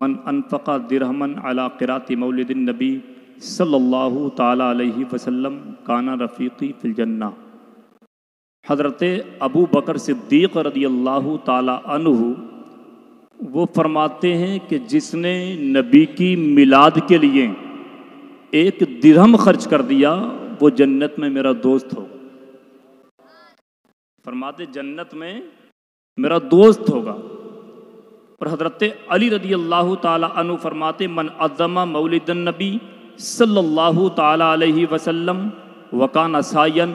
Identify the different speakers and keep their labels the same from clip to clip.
Speaker 1: من انفق درہمن علی قرات مولد النبی صلی اللہ تعالی علیہ وسلم کان رفیقی فی الجنہ۔ حضرت ابو بکر صدیق رضی اللہ تعالی عنہ وہ فرماتے ہیں کہ جس نے نبی کی میلاد کے لیے 1 درہم خرچ کر دیا وہ جنت میں میرا دوست ہوگا۔ فرماتے جنت میں میرا دوست ہوگا۔ اور حضرت علی رضی اللہ تعالی عنہ فرماتے من عظم مولد النبی صلی اللہ تعالی علیہ وسلم وکان سعیا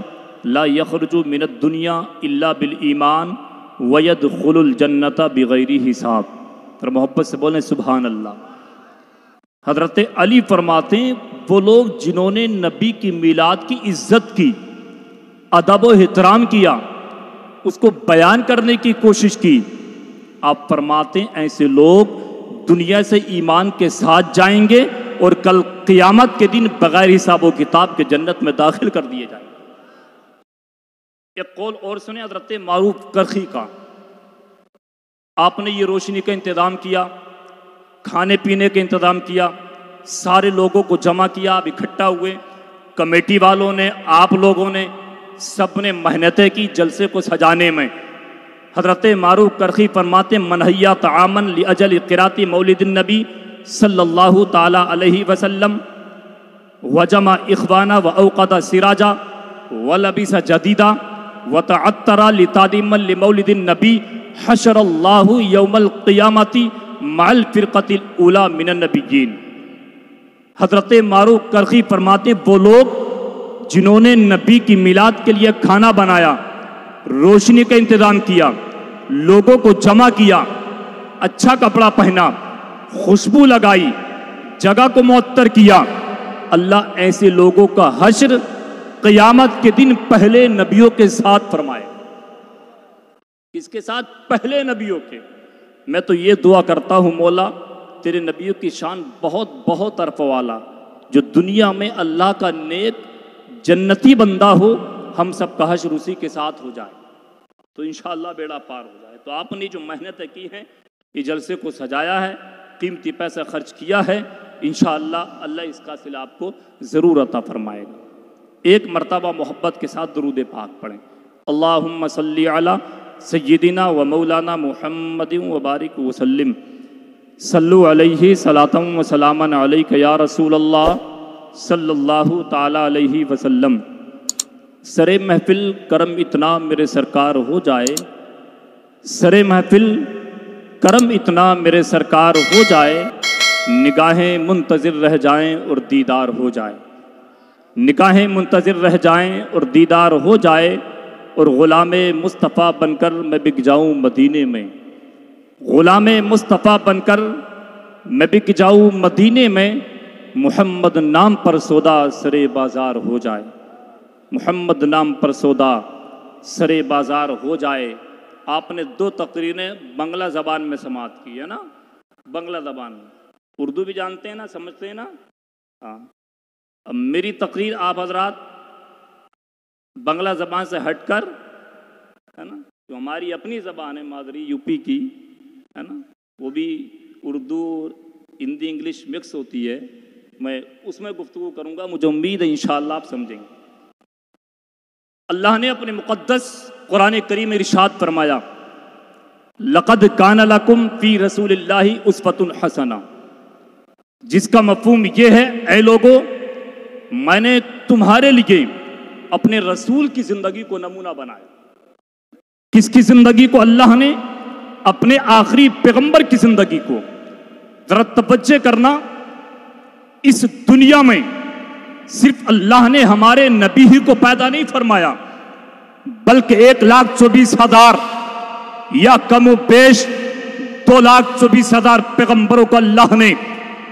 Speaker 1: لا یخرج من الدنیا الا بالایمان ویدخل الجنت بغیر حساب۔ اور محبت سے بولیں سبحان اللہ۔ حضرت علی فرماتے ہیں وہ لوگ جنہوں نے نبی کی میلاد کی عزت کی، ادب و احترام کیا، اس کو بیان کرنے کی کوشش کی، آپ فرماتے ہیں ایسے لوگ دنیا سے ایمان کے ساتھ جائیں گے اور کل قیامت کے دن بغیر حساب و کتاب کے جنت میں داخل کر دیے جائیں گے۔ ایک قول اور سنیں حضرت معروف کرخی کا، آپ نے یہ روشنی کا انتظام کیا، کھانے پینے کا انتظام کیا، سارے لوگوں کو جمع کیا، آپ اکٹھا ہوئے، کمیٹی والوں نے، آپ لوگوں نے، سب نے محنتیں کی جلسے کو سجانے میں۔ حضرت معروف کرخی فرماتے منحیا تعامن لاجل قرات مولد النبی صلی اللہ تعالی علیہ وسلم وجمع اخوانا واوقد سراجا ولبس جدیدا وتعطر لتعظیما لمولد النبی حشر اللہ یوم القیامت مع الفرقۃ الاولی من النبیین۔ حضرت معروف کرخی فرماتے وہ لوگ جنہوں نے نبی کی میلاد کے لیے کھانا بنایا، روشنی کا انتظام کیا، لوگوں کو جمع کیا، اچھا کپڑا پہنا، خوشبو لگائی، جگہ کو معطر کیا، اللہ ایسے لوگوں کا حشر قیامت کے دن پہلے نبیوں کے ساتھ فرمائے۔ کس کے ساتھ؟ پہلے نبیوں کے۔ میں تو یہ دعا کرتا ہوں مولا تیرے نبیوں کی شان بہت بہت عرف والا، جو دنیا میں اللہ کا نیک جنتی بندہ ہو، ہم سب کا حشر اسی کے ساتھ ہو جائے تو انشاءاللہ بیڑا پار ہو جائے۔ تو آپ نے جو محنتیں کی ہیں، یہ جلسے کو سجایا ہے، قیمتی پیسہ خرچ کیا ہے، انشاءاللہ اللہ اس کا صلہ آپ کو ضرور عطا فرمائے گا۔ ایک مرتبہ محبت کے ساتھ درود پاک پڑھیں۔ اللہم صلی علی سیدنا و مولانا محمد و بارک وسلم، صلو علیہ صلاۃ و سلاما علیک یا رسول اللہ صلی اللہ تعالی علیہ وسلم۔ سر محفل کرم اتنا میرے سرکار ہو جائے، سر محفل کرم اتنا میرے سرکار ہو جائے، نگاہیں منتظر رہ جائیں اور دیدار ہو جائے، نگاہیں منتظر رہ جائیں اور دیدار ہو جائے، اور غلام مصطفیٰ بن کر میں بک جاؤں مدینے میں، غلام مصطفیٰ بن کر میں بک جاؤں مدینے میں، محمد نام پر سودا سرے بازار ہو جائے، محمد نام پر سودا سرے بازار ہو جائے۔ آپ نے 2 تقریریں بنگلہ زبان میں سماعت کی ہے نا، بنگلہ زبان میں، اردو بھی جانتے ہیں نا، سمجھتے ہیں نا؟ ہاں۔ اب میری تقریر آپ حضرات بنگلہ زبان سے ہٹ کر، ہے نا، جو ہماری اپنی زبان ہے مادری یو پی کی، ہے نا، وہ بھی اردو ہندی انگلش مکس ہوتی ہے، میں اس میں گفتگو کروں گا، مجھے امید ہے انشاءاللہ آپ سمجھیں گے۔ اللہ نے اپنے مقدس قرآن کریم میں ارشاد فرمایا لقد کان لکم فی رسول اللہ اسوۃ حسنہ، جس کا مفہوم یہ ہے اے لوگو میں نے تمہارے لیے اپنے رسول کی زندگی کو نمونہ بنایا۔ کس کی زندگی کو؟ اللہ نے اپنے آخری پیغمبر کی زندگی کو۔ ذرا توجہ کرنا، اس دنیا میں صرف اللہ نے ہمارے نبی ہی کو پیدا نہیں فرمایا، بلکہ 1,24,000 یا کم و بیش 2,24,000 پیغمبروں کو اللہ نے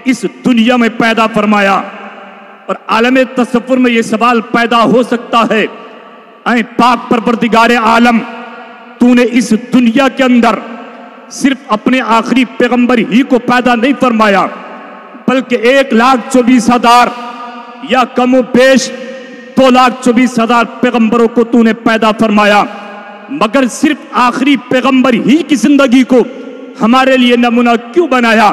Speaker 1: اس دنیا میں پیدا فرمایا۔ اور عالم تصور میں یہ سوال پیدا ہو سکتا ہے، اے پاک پروردگار عالم، تو نے اس دنیا کے اندر صرف اپنے آخری پیغمبر ہی کو پیدا نہیں فرمایا، بلکہ 1,24,000 یا کم و بیش 2,24,000 پیغمبروں کو تو نے پیدا فرمایا، مگر صرف آخری پیغمبر ہی کی زندگی کو ہمارے لیے نمونہ کیوں بنایا؟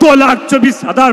Speaker 1: 2,24,000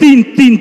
Speaker 1: 3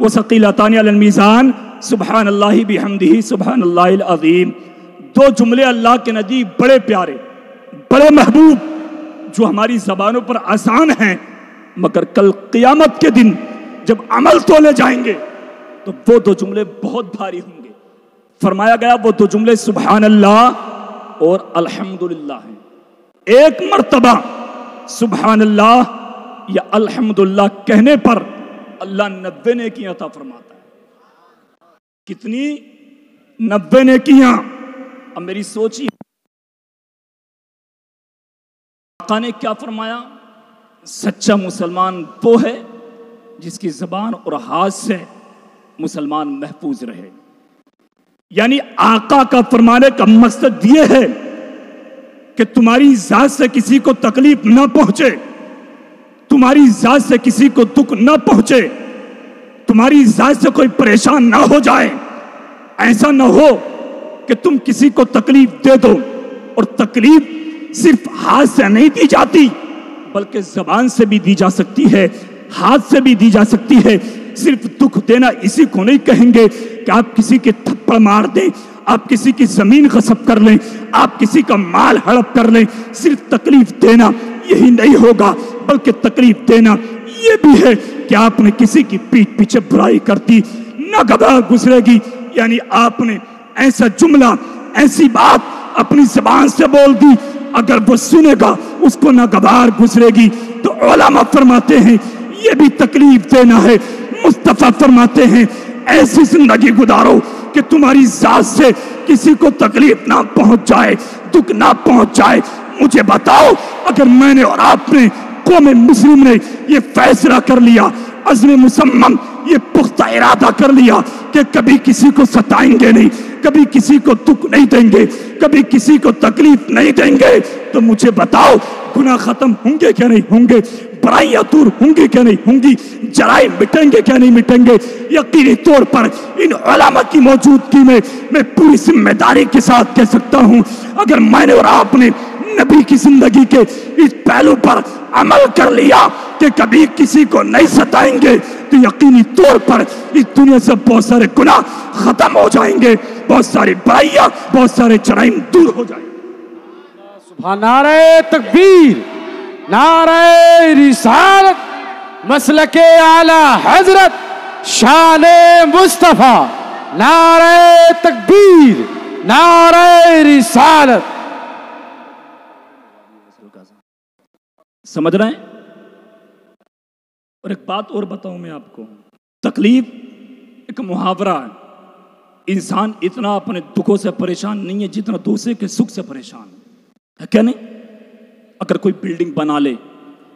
Speaker 1: وثقيلتان على الميزان سبحان اللہ بحمدہ سبحان اللہ العظیم. دو جملے اللہ کے نزدیک بڑے پیارے، بڑے محبوب، جو ہماری زبانوں پر آسان ہیں، مگر کل قیامت کے دن جب عمل تولے جائیں گے تو وہ دو جملے بہت بھاری ہوں گے. فرمایا گیا وہ دو جملے سبحان اللہ اور الحمدللہ ہیں. ایک مرتبہ سبحان اللہ یا الحمدللہ کہنے پر اللہ 90 نیکیاں عطا فرماتا ہے. کتنی؟ 90 نیکیاں. اب میری سوچی آقا نے کیا فرمایا؟ سچا مسلمان وہ ہے جس کی زبان اور ہاتھ سے مسلمان محفوظ رہے. یعنی آقا کا فرمانے کا مقصد یہ ہے کہ تمہاری ذات سے کسی کو تکلیف نہ پہنچے، تمہاری ذات سے کسی کو دکھ نہ پہنچے، تمہاری ذات سے کوئی پریشان نہ ہو جائے. ایسا نہ ہو کہ تم کسی کو تکلیف دے دو، اور تکلیف صرف ہاتھ سے نہیں دی جاتی بلکہ زبان سے بھی دی جا سکتی ہے، ہاتھ سے بھی دی جا سکتی ہے. صرف دکھ دینا اسی کو نہیں کہیں گے کہ آپ کسی کے تھپڑ مار دیں، آپ کسی کی زمین غصب کر لیں، آپ کسی کا مال ہڑپ کر لیں. صرف تکلیف دینا یہی نہیں ہوگا، بلکہ تکلیف دینا یہ بھی ہے کہ آپ نے کسی کی پیٹھ پیچھے برائی کر دی، ناگوار گزرے گی. یعنی آپ نے ایسا جملہ، ایسی بات اپنی زبان سے بول دی، اگر وہ سنے گا اس کو ناگوار گزرے گی. تو علماء فرماتے ہیں یہ بھی تکلیف دینا ہے. مصطفیٰ فرماتے ہیں ایسی زندگی گزارو کہ تمہاری ذات سے کسی کو تکلیف نہ پہنچ جائے، دکھ نہ پہنچ جائے. مجھے بتاؤ، اگر میں نے اور آپ نے، قوم مسلم نے یہ فیصلہ کر لیا، عزم مصمم یہ پختہ ارادہ کر لیا کہ کبھی کسی کو ستائیں گے نہیں، کبھی کسی کو دکھ نہیں دیں گے، کبھی کسی کو تکلیف نہیں دیں گے، تو مجھے بتاؤ گناہ ختم ہوں گے کیا نہیں ہوں گے؟ برائیاں دور ہوں گی کیا نہیں ہوں گی؟ جرائم مٹیں گے کیا نہیں مٹیں گے؟ یقینی طور پر ان علماء کی موجودگی میں پوری ذمہ داری کے ساتھ کہہ سکتا ہوں، اگر میں نے اور آپ نے نبی کی زندگی کے اس پہلو پر عمل کر لیا کہ کبھی کسی کو نہیں ستائیں گے، تو یقینی طور پر اس دنیا سے بہت سارے گناہ ختم ہو جائیں گے، بہت ساری برائیاں، بہت سارے جرائم دور ہو جائیں گے.
Speaker 2: سبحان نعرہ تکبیر، نعرہ رسالت، مسلک اعلی حضرت، شان مصطفیٰ، نعرہ تکبیر، نعرہ رسالت.
Speaker 1: سمجھ رہے ہیں؟ اور ایک بات اور بتاؤں میں آپ کو، تکلیف ایک محاورہ ہے. انسان اتنا اپنے دکھوں سے پریشان نہیں ہے جتنا دوسرے کے سکھ سے پریشان ہے کیا نہیں؟ اگر کوئی بلڈنگ بنا لے،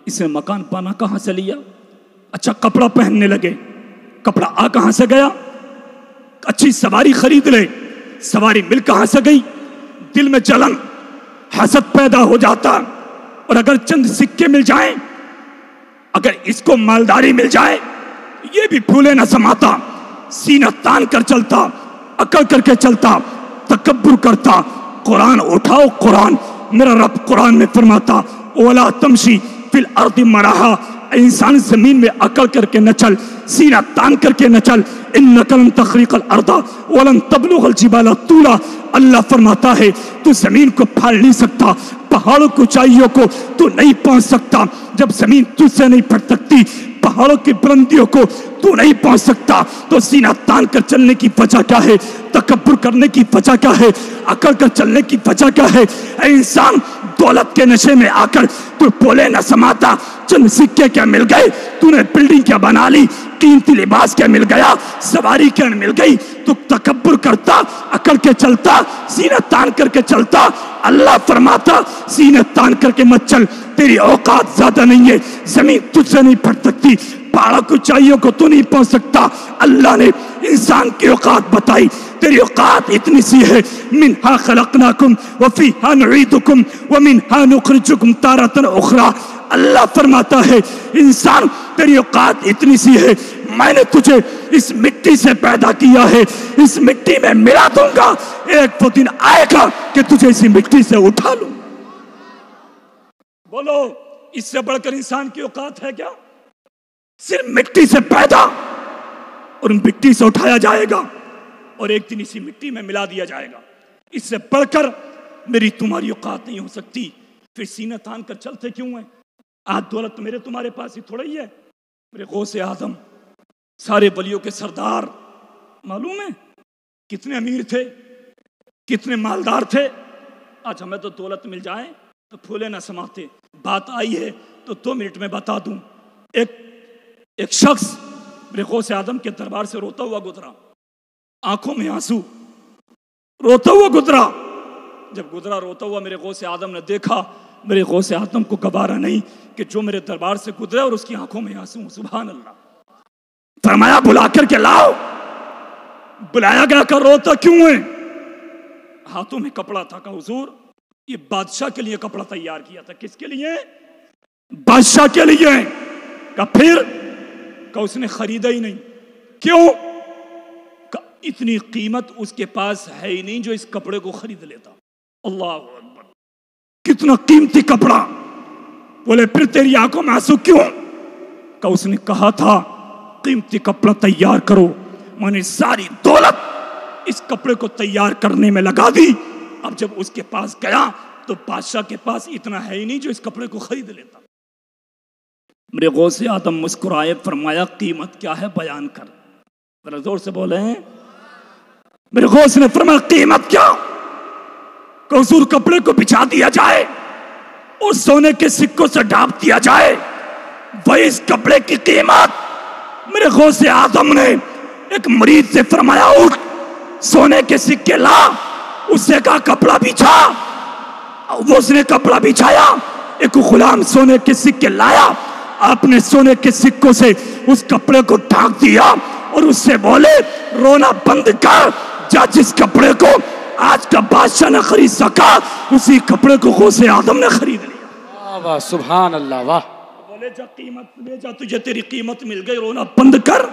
Speaker 1: اس نے مکان بنا کہاں سے لیا؟ اچھا کپڑا پہننے لگے، کپڑا آ کہاں سے گیا؟ اچھی سواری خرید لے، سواری مل کہاں سے گئی؟ دل میں جلن، حسد پیدا ہو جاتا. اور اگر چند سکے مل جائیں، اگر اس کو مالداری مل جائے، یہ بھی پھولے نہ سماتا، سینہ تان کر چلتا، عقل کر کے چلتا، تکبر کرتا. قرآن اٹھاؤ، قرآن، میرا رب قرآن میں فرماتا اولا تمشی فی الارض مراحا، انسان زمین میں عقل کر کے نہ چل، سینہ تان کر کے نہ چل. انک لن تخرق الارض ولن تبلغ الجبال طولا. اللہ فرماتا ہے تو زمین کو پھاڑ نہیں سکتا، پہاڑوں کی اونچائیوں کو تو نہیں پہنچ سکتا. جب زمین تجھ سے نہیں پھٹ سکتی، پہاڑوں کی بلندیوں کو تو نہیں پہنچ سکتا، تو سینہ تان کر چلنے کی وجہ کیا ہے؟ تکبر کرنے کی وجہ کیا ہے؟ عقل کر چلنے کی وجہ کیا ہے؟ اے انسان، دولت کے نشے میں آ کر تو بولے نہ سماتا. چند سکے کیا مل گئے؟ تو نے بلڈنگ کیا بنا لی؟ قیمتی لباس کیا مل گیا؟ سواری کیا مل گئی؟ تو تکبر کرتا، عقل کے چلتا، سینہ تان کر کے چلتا. اللہ فرماتا سینہ تان کر کے مت چل، تیری اوقات زیادہ نہیں ہے، زمین تجھ سے نہیں پھٹ سکتی، پہاڑوں کی اونچائیوں کو تو نہیں پہنچ سکتا. اللہ نے انسان کی اوقات بتائی، تیری اوقات اتنی سی ہے، منہا خلقناکم وفیہا نعیدکم ومنہا نخرجکم تارۃ اخری. اللہ فرماتا ہے انسان تیری اوقات اتنی سی ہے، میں نے تجھے اس مٹی سے پیدا کیا ہے، اس مٹی میں ملا دوں گا، ایک وہ دن آئے گا کہ تجھے اسی مٹی سے اٹھا لوں. بولو اس سے بڑھ کر انسان کی اوقات ہے کیا؟ صرف مٹی سے پیدا،
Speaker 3: اور مٹی سے اٹھایا جائے گا اور ایک دن اسی مٹی میں ملا دیا جائے گا. اس سے بڑھ کر میری تمہاری اوقات نہیں ہو سکتی. پھر سینہ تان کر چلتے کیوں ہیں؟ آج دولت میرے تمہارے پاس ہی تھوڑا ہی ہے. میرے غوث اعظم سارے ولیوں کے سردار، معلوم ہے کتنے امیر تھے، کتنے مالدار تھے. آج ہمیں تو دولت مل جائے تو پھولے نہ سماتے. بات آئی ہے تو 2 منٹ میں بتا دوں. ایک شخص میرے غوث اعظم کے دربار سے روتا ہوا گزرا، آنکھوں میں آنسو، روتا ہوا گزرا. جب گزرا روتا ہوا میرے غوث اعظم نے دیکھا، میرے غوث اعظم کو گوارا نہیں کہ جو میرے دربار سے گزرے اور اس کی آنکھوں میں آنسو. سبحان اللہ. فرمایا بلا کر کے لاؤ. بلایا گیا کہ روتا کیوں ہے؟ ہاتھوں میں کپڑا تھا. کہا حضور یہ بادشاہ کے لیے کپڑا تیار کیا تھا. کس کے لیے؟ بادشاہ کے لیے. کہا پھر؟ کہا اس نے خریدا ہی نہیں. کیوں؟ کہا اتنی قیمت اس کے پاس ہے ہی نہیں جو اس کپڑے کو خرید لیتا. اللہ اکبر، کتنا قیمتی کپڑا. بولے پھر تیری آنکھوں میں آنسو کیوں؟ کہا اس نے کہا تھا قیمتی کپڑا تیار کرو، میں نے ساری دولت اس کپڑے کو تیار کرنے میں لگا دی. اب جب اس کے پاس گیا تو بادشاہ کے پاس اتنا ہے ہی نہیں جو اس کپڑے کو خرید لیتا. میرے غوث اعظم مسکرائے، فرمایا قیمت کیا ہے بیان کر. ذرا زور سے بولے. میرے غوث نے فرمایا قیمت کیا؟ کہ حضور کپڑے کو بچھا دیا جائے اور سونے کے سکوں سے ڈھانپ دیا جائے، وہی اس کپڑے کی قیمت. میرے غوث اعظم نے ایک مریض سے فرمایا اٹھ سونے کے سکے لا. اس سے کہا کپڑا بچھا. وہ اس نے کپڑا بچھایا. ایک غلام سونے کے سکے لایا. آپ نے سونے کے سکوں سے اس کپڑے کو ڈھانک دیا اور اس سے بولے رونا بند کر. جا جس کپڑے کو آج کا بادشاہ نہ خرید سکا اسی کپڑے کو غوث اعظم نے خرید لیا.
Speaker 2: واہ سبحان اللہ. واہ.
Speaker 3: بولے جا قیمت لے جا، تجھے تیری قیمت مل گئی، رونا بند کر.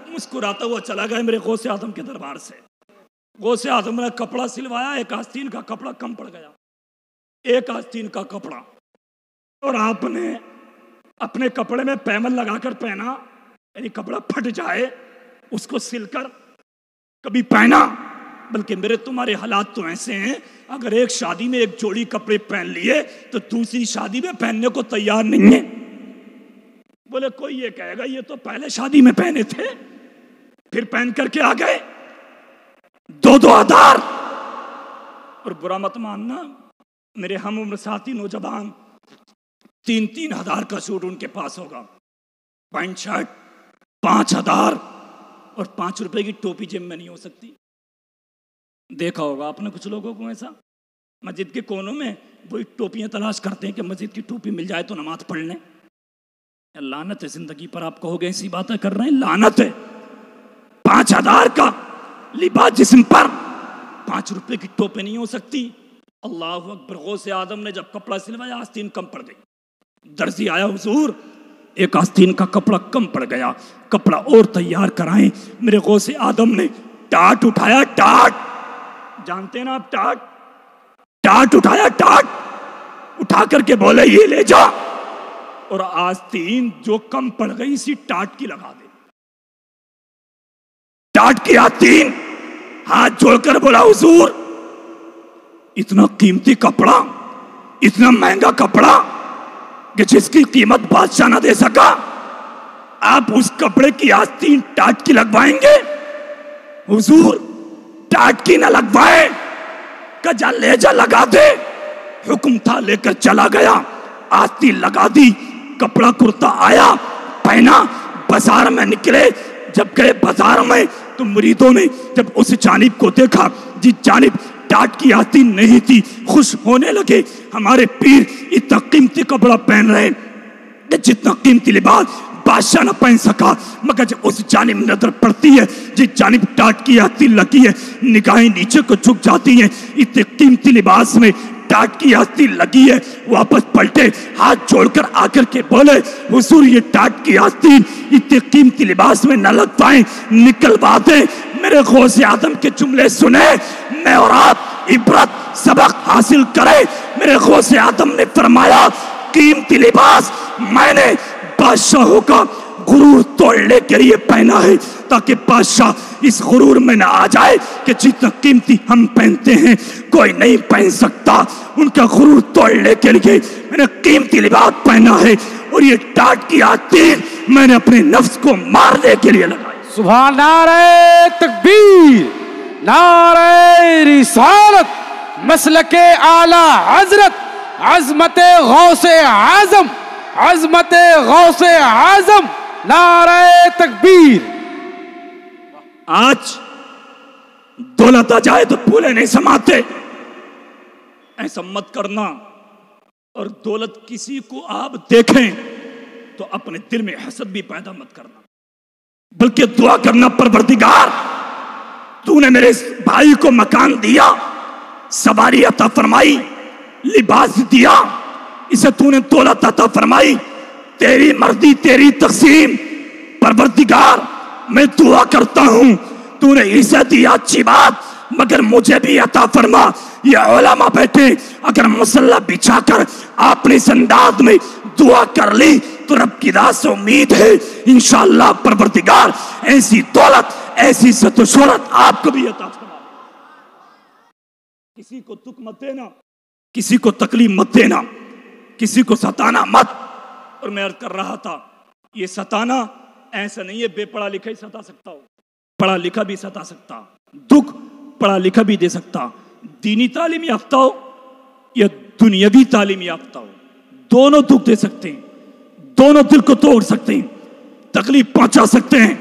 Speaker 3: مسکراتا ہوا چلا گیا میرے غوث اعظم کے دربار سے. غوث اعظم نے کپڑا سلوایا، ایک آستین کا کپڑا کم پڑ گیا، ایک آستین کا کپڑا. اور آپ نے اپنے کپڑے میں پیمن لگا کر پہنا، یعنی کپڑا پھٹ جائے اس کو سل کر کبھی پہنا. بلکہ میرے تمہارے حالات تو ایسے ہیں، اگر ایک شادی میں ایک جوڑی کپڑے پہن لیے تو دوسری شادی میں پہننے کو تیار نہیں ہے. بولے کوئی یہ کہے گا یہ تو پہلے شادی میں پہنے تھے پھر پہن کر کے آ گئے. 2 ہزار. اور برا مت ماننا میرے ہم عمر ساتھی نوجوان 3 ہزار کا سوٹ ان کے پاس ہوگا، پینٹ شرٹ 5,000 اور 5 روپے کی ٹوپی جیب میں نہیں ہو سکتی. دیکھا ہوگا آپ نے کچھ لوگوں کو ایسا مسجد کے کونوں میں وہی ٹوپیاں تلاش کرتے ہیں کہ مسجد کی ٹوپی مل جائے تو نماز پڑھ لیں. لعنت ہے زندگی پر. آپ کہو گے ایسی باتیں کر رہے ہیں، لعنت ہے. 5,000 کا لباس جسم پر 5 روپے کی ٹوپی نہیں ہو سکتی. اللہ اکبر. غوث اعظم نے جب کپڑا سلوایا آستین کم پڑ گئی. درزی آیا حضور ایک آستین کا کپڑا کم پڑ گیا، کپڑا اور تیار کرائیں. میرے غوث اعظم نے ٹاٹ اٹھایا. ٹاٹ جانتے ہیں نا آپ؟ ٹاٹ اٹھایا. ٹاٹ اٹھا کر کے بولے یہ لے جا اور آستین جو کم پڑ گئی اسی ٹاٹ کی لگا دے. ٹاٹ کی آستین ہاتھ جوڑ کر بولا حضور اتنا قیمتی کپڑا، اتنا مہنگا کپڑا کہ جس کی قیمت بادشاہ نہ دے سکا، آپ اس کپڑے کی آستین ٹاٹ کی لگوائیں گے؟ حضور ٹاٹ کی نہ لگوائے کہ جا لے جا لگا دے. حکم تھا، لے کر چلا گیا، آستین لگا دی، کپڑا کرتا آیا پہنا. بازار میں نکلے، جب گئے بازار میں تو مریدوں نے جب اس جانب کو دیکھا جس جانب ٹاٹ کی آستین نہیں تھی خوش ہونے لگے. ہمارے پیر اتنا قیمتی کپڑا پہن رہے کہ جتنا قیمتی لباس بادشاہ نہ پہن سکا. مگر جب اس جانب نظر پڑتی ہے جس جانب ٹاٹ کی آستین لگی ہے نگاہیں نیچے کو جھک جاتی ہیں. اتنے قیمتی لباس میں ٹاٹ کی آستین لگی ہے. واپس پلٹے، ہاتھ جوڑ کر آ کر کے بولے حضور یہ ٹاٹ کی آستین اتنے قیمتی لباس میں نہ لگوائیں، نکلوا دیں. میرے غوث اعظم کے جملے سنے، میں اور آپ عبرت سبق حاصل کریں. میرے غوث اعظم نے فرمایا قیمتی لباس میں نے بادشاہوں کا غرور توڑنے کے لیے پہنا ہے تاکہ بادشاہ اس غرور میں نہ آ جائے کہ جتنا قیمتی ہم پہنتے ہیں کوئی نہیں پہن سکتا، ان کا غرور توڑنے کے لیے میں نے قیمتی لباس پہنا ہے، اور یہ ڈانٹ کی آتین میں نے اپنے نفس کو مارنے کے لیے لگائی۔
Speaker 2: سبحان نعرہ تکبیر، نعرہ رسالت، مسلک اعلی حضرت، عظمت غوث اعظم، عظمت غوث اعظم، نعرہ تکبیر۔
Speaker 3: آج دولت آ جائے تو پھولے نہیں سماتے، ایسا مت کرنا، اور دولت کسی کو آپ دیکھیں تو اپنے دل میں حسد بھی پیدا مت کرنا، بلکہ دعا کرنا، پروردگار تو نے میرے بھائی کو مکان دیا، سواری عطا فرمائی، لباس دیا، اسے تو نے دولت عطا فرمائی، تیری مرضی تیری تقسیم، پروردگار میں دعا کرتا ہوں تو نے اسے دیا اچھی بات، مگر مجھے بھی عطا فرما۔ یہ علماء بیٹھے اگر مصلی بچھا کر آپ نے اس انداز میں دعا کر لی تو رب کی راہ سے امید ہے انشاءاللہ پروردگار ایسی دولت، ایسی عزت و شہرت آپ کو بھی عطا فرما۔ کسی کو دکھ مت دینا، کسی کو تکلیف مت دینا، کسی کو ستانا مت۔ اور میں عرض کر رہا تھا یہ ستانا ایسا نہیں ہے بے پڑھا لکھا ہی ستا سکتا ہو، پڑھا لکھا بھی ستا سکتا، دکھ پڑھا لکھا بھی دے سکتا، دینی تعلیم یافتہ ہو یا دنیاوی تعلیم یافتہ ہو، دونوں دکھ دے سکتے ہیں، دونوں دل کو توڑ سکتے ہیں، تکلیف پہنچا سکتے ہیں۔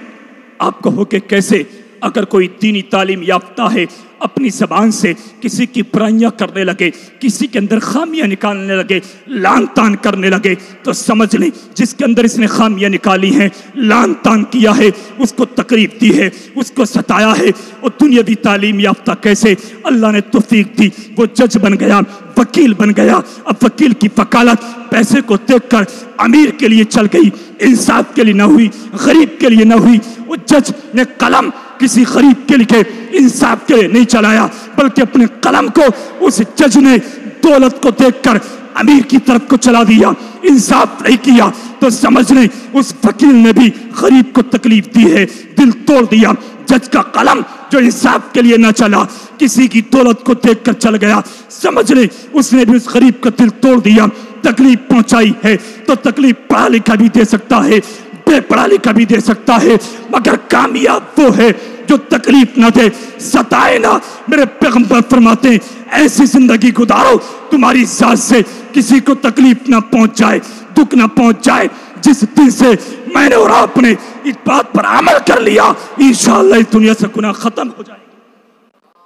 Speaker 3: آپ کہو کہ کیسے؟ اگر کوئی دینی تعلیم یافتہ ہے اپنی زبان سے کسی کی برائیاں کرنے لگے، کسی کے اندر خامیاں نکالنے لگے، لان تان کرنے لگے، تو سمجھ لیں جس کے اندر اس نے خامیاں نکالی ہیں، لان تان کیا ہے، اس کو تکلیف دی ہے، اس کو ستایا ہے۔ اور دنیاوی تعلیم یافتہ کیسے؟ اللہ نے توفیق دی، وہ جج بن گیا، وکیل بن گیا، اب وکیل کی وکالت پیسے کو دیکھ کر امیر کے لیے چل گئی، انصاف کے لیے نہ ہوئی، غریب کے لیے نہ ہوئی۔ وہ جج نے قلم کسی غریب کے لیے انصاف کے لیے نہیں چلایا، بلکہ اپنے قلم کو اس جج نے دولت کو دیکھ کر امیر کی طرف کو چلا دیا، انصاف نہیں کیا۔ تو سمجھ لیں اس وکیل نے بھی غریب کو تکلیف دی ہے، دل توڑ دیا۔ جج کا قلم جو انصاف کے لیے نہ چلا، کسی کی دولت کو دیکھ کر چل گیا، سمجھ لیں اس نے بھی اس غریب کا دل توڑ دیا، تکلیف پہنچائی ہے۔ تو تکلیف پڑھا لکھا بھی دے سکتا ہے، بے پڑھا لکھا بھی دے سکتا ہے، مگر کامیاب وہ ہے جو تکلیف نہ دے، ستائے نہ۔ میرے پیغمبر فرماتے ہیں ایسی زندگی گزارو تمہاری ذات سے کسی کو تکلیف نہ پہنچ جائے، دکھ نہ پہنچ جائے۔ جس دن سے میں نے اور آپ نے اس بات پر عمل کر لیا انشاءاللہ اس دنیا سے گناہ ختم ہو جائے گا۔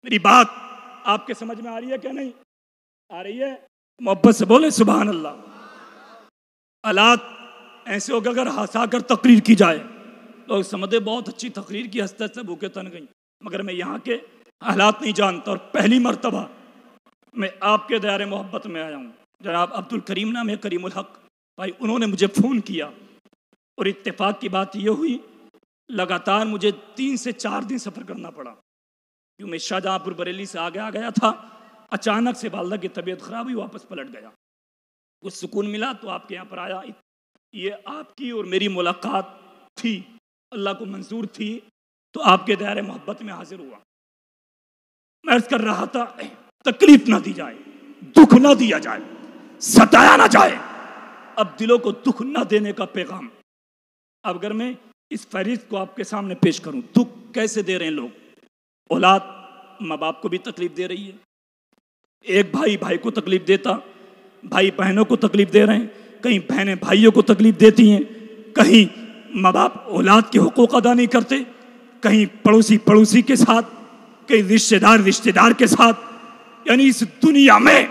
Speaker 3: میری بات آپ کے سمجھ میں آ رہی ہے کہ نہیں آ رہی ہے؟ محبت سے بولیں سبحان اللہ۔ حالات ایسے ہوگا اگر ہنسا کر تقریر کی جائے، لوگ سمجھے بہت اچھی تقریر کی، ہنستے ہنستے بھوکے تن گئی، مگر میں یہاں کے حالات نہیں جانتا، اور پہلی مرتبہ میں آپ کے دائرے محبت میں آیا ہوں۔ جناب عبد الکریم نام ہے، کریم الحق بھائی، انہوں نے مجھے فون کیا، اور اتفاق کی بات یہ ہوئی لگاتار مجھے 3 سے 4 دن سفر کرنا پڑا، کیوں میں شاہجہاں پور بریلی سے آگے آ گیا تھا، اچانک سے والدہ کی طبیعت خراب ہوئی، واپس پلٹ گیا، کچھ سکون ملا تو آپ کے یہاں پر آیا۔ یہ آپ کی اور میری ملاقات تھی، اللہ کو منظور تھی، تو آپ کے دائرے محبت میں حاضر ہوا۔ میں عرض کر رہا تھا تکلیف نہ دی جائے، دکھ نہ دیا جائے، ستایا نہ جائے۔ اب دلوں کو دکھ نہ دینے کا پیغام، اب اگر میں اس فہرست کو آپ کے سامنے پیش کروں، دکھ کیسے دے رہے ہیں لوگ؟ اولاد ماں باپ کو بھی تکلیف دے رہی ہے، ایک بھائی بھائی کو تکلیف دیتا، بھائی بہنوں کو تکلیف دے رہے ہیں، کہیں بہنیں بھائیوں کو تکلیف دیتی ہیں، کہیں ماں باپ اولاد کے حقوق ادا نہیں کرتے، کہیں پڑوسی پڑوسی کے ساتھ، کہیں رشتہ دار کے ساتھ۔ یعنی اس دنیا میں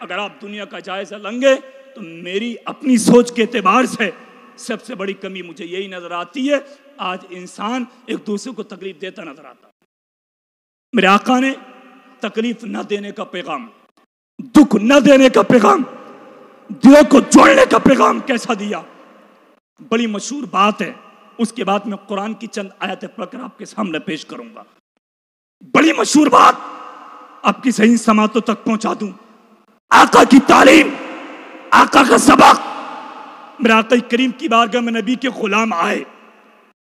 Speaker 3: اگر آپ دنیا کا جائزہ لیں گے تو میری اپنی سوچ کے اعتبار سے سب سے بڑی کمی مجھے یہی نظر آتی ہے، آج انسان ایک دوسرے کو تکلیف دیتا نظر آتا۔ میرے آقا نے تکلیف نہ دینے کا پیغام، دکھ نہ دینے کا پیغام، دلوں کو جوڑنے کا پیغام کیسا دیا؟ بڑی مشہور بات ہے، اس کے بعد میں قرآن کی چند آیتیں پڑھ کر آپ کے سامنے پیش کروں گا۔ بڑی مشہور بات آپ کی صحیح سماعتوں تک پہنچا دوں۔ آقا کی تعلیم، آقا کا سبق، میرے آقا کریم کی بارگاہ میں نبی کے غلام آئے،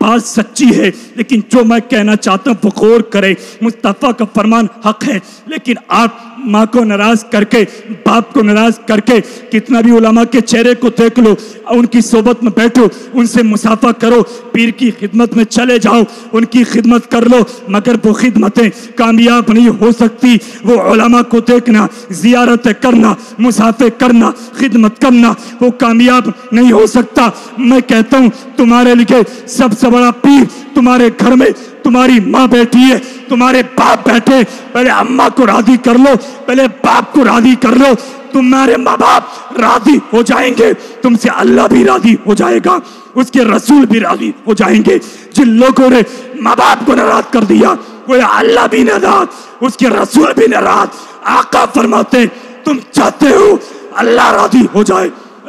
Speaker 3: بات سچی ہے، لیکن جو میں کہنا چاہتا ہوں وہ غور کرے. مصطفیٰ کا فرمان حق ہے، لیکن آپ ماں کو ناراض کر کے، باپ کو ناراض کر کے، کتنا بھی علماء کے چہرے کو دیکھ لو، ان کی صحبت میں بیٹھو، ان سے مصافحہ کرو، پیر کی خدمت میں چلے جاؤ، ان کی خدمت کر لو، مگر وہ خدمتیں کامیاب نہیں ہو سکتی. وہ علماء کو دیکھنا، زیارتیں کرنا، مصافحے کرنا، خدمت کرنا، وہ کامیاب نہیں ہو سکتا. میں کہتا ہوں تمہارے لیے سب سے بڑا پیر تمہارے گھر میں تمہاری ماں بیٹھی ہے، تمہارے باپ بیٹھے. پہلے اماں کو راضی کر لو، پہلے باپ کو راضی کر لو. تمہارے ماں باپ راضی ہو جائیں گے، تم سے اللہ بھی راضی ہو جائے گا، اس کے رسول بھی راضی ہو جائیں گے. جن لوگوں نے ماں باپ کو ناراض کر دیا، وہ اللہ بھی ناراض، اس کے رسول بھی ناراض. آقا فرماتے تم چاہتے ہو اللہ راضی ہو جائے،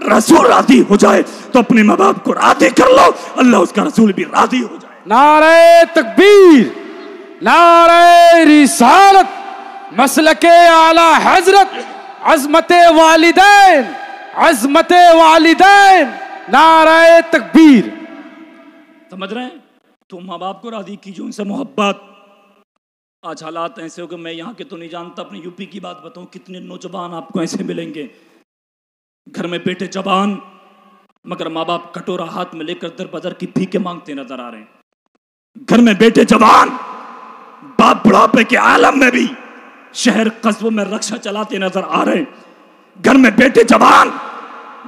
Speaker 3: رسول راضی ہو جائے، تو اپنے ماں باپ کو راضی کر لو، اللہ اس کا رسول بھی راضی ہو جائے.
Speaker 2: نعرہ تکبیر، نعرہ رسالت، مسلک اعلی حضرت، عظمت والدین، عظمت والدین، نعرہ تکبیر.
Speaker 3: سمجھ رہے ہیں؟ تو ماں باپ کو راضی کیجو، ان سے محبت. آج حالات ایسے ہو کہ میں یہاں کے تو نہیں جانتا، اپنے یو پی کی بات بتاؤں، کتنے نوجوان آپ کو ایسے ملیں گے گھر میں بیٹے جوان، مگر ماں باپ کٹورا ہاتھ میں لے کر در بدر کی بھیکیں مانگتے نظر آ رہے ہیں. گھر میں بیٹے جوان، باپ بڑھاپے کے عالم میں بھی شہر قصبوں میں رکشا چلاتے نظر آ رہے ہیں. گھر میں بیٹے جوان،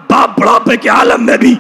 Speaker 3: باپ بڑھاپے کے عالم میں بھی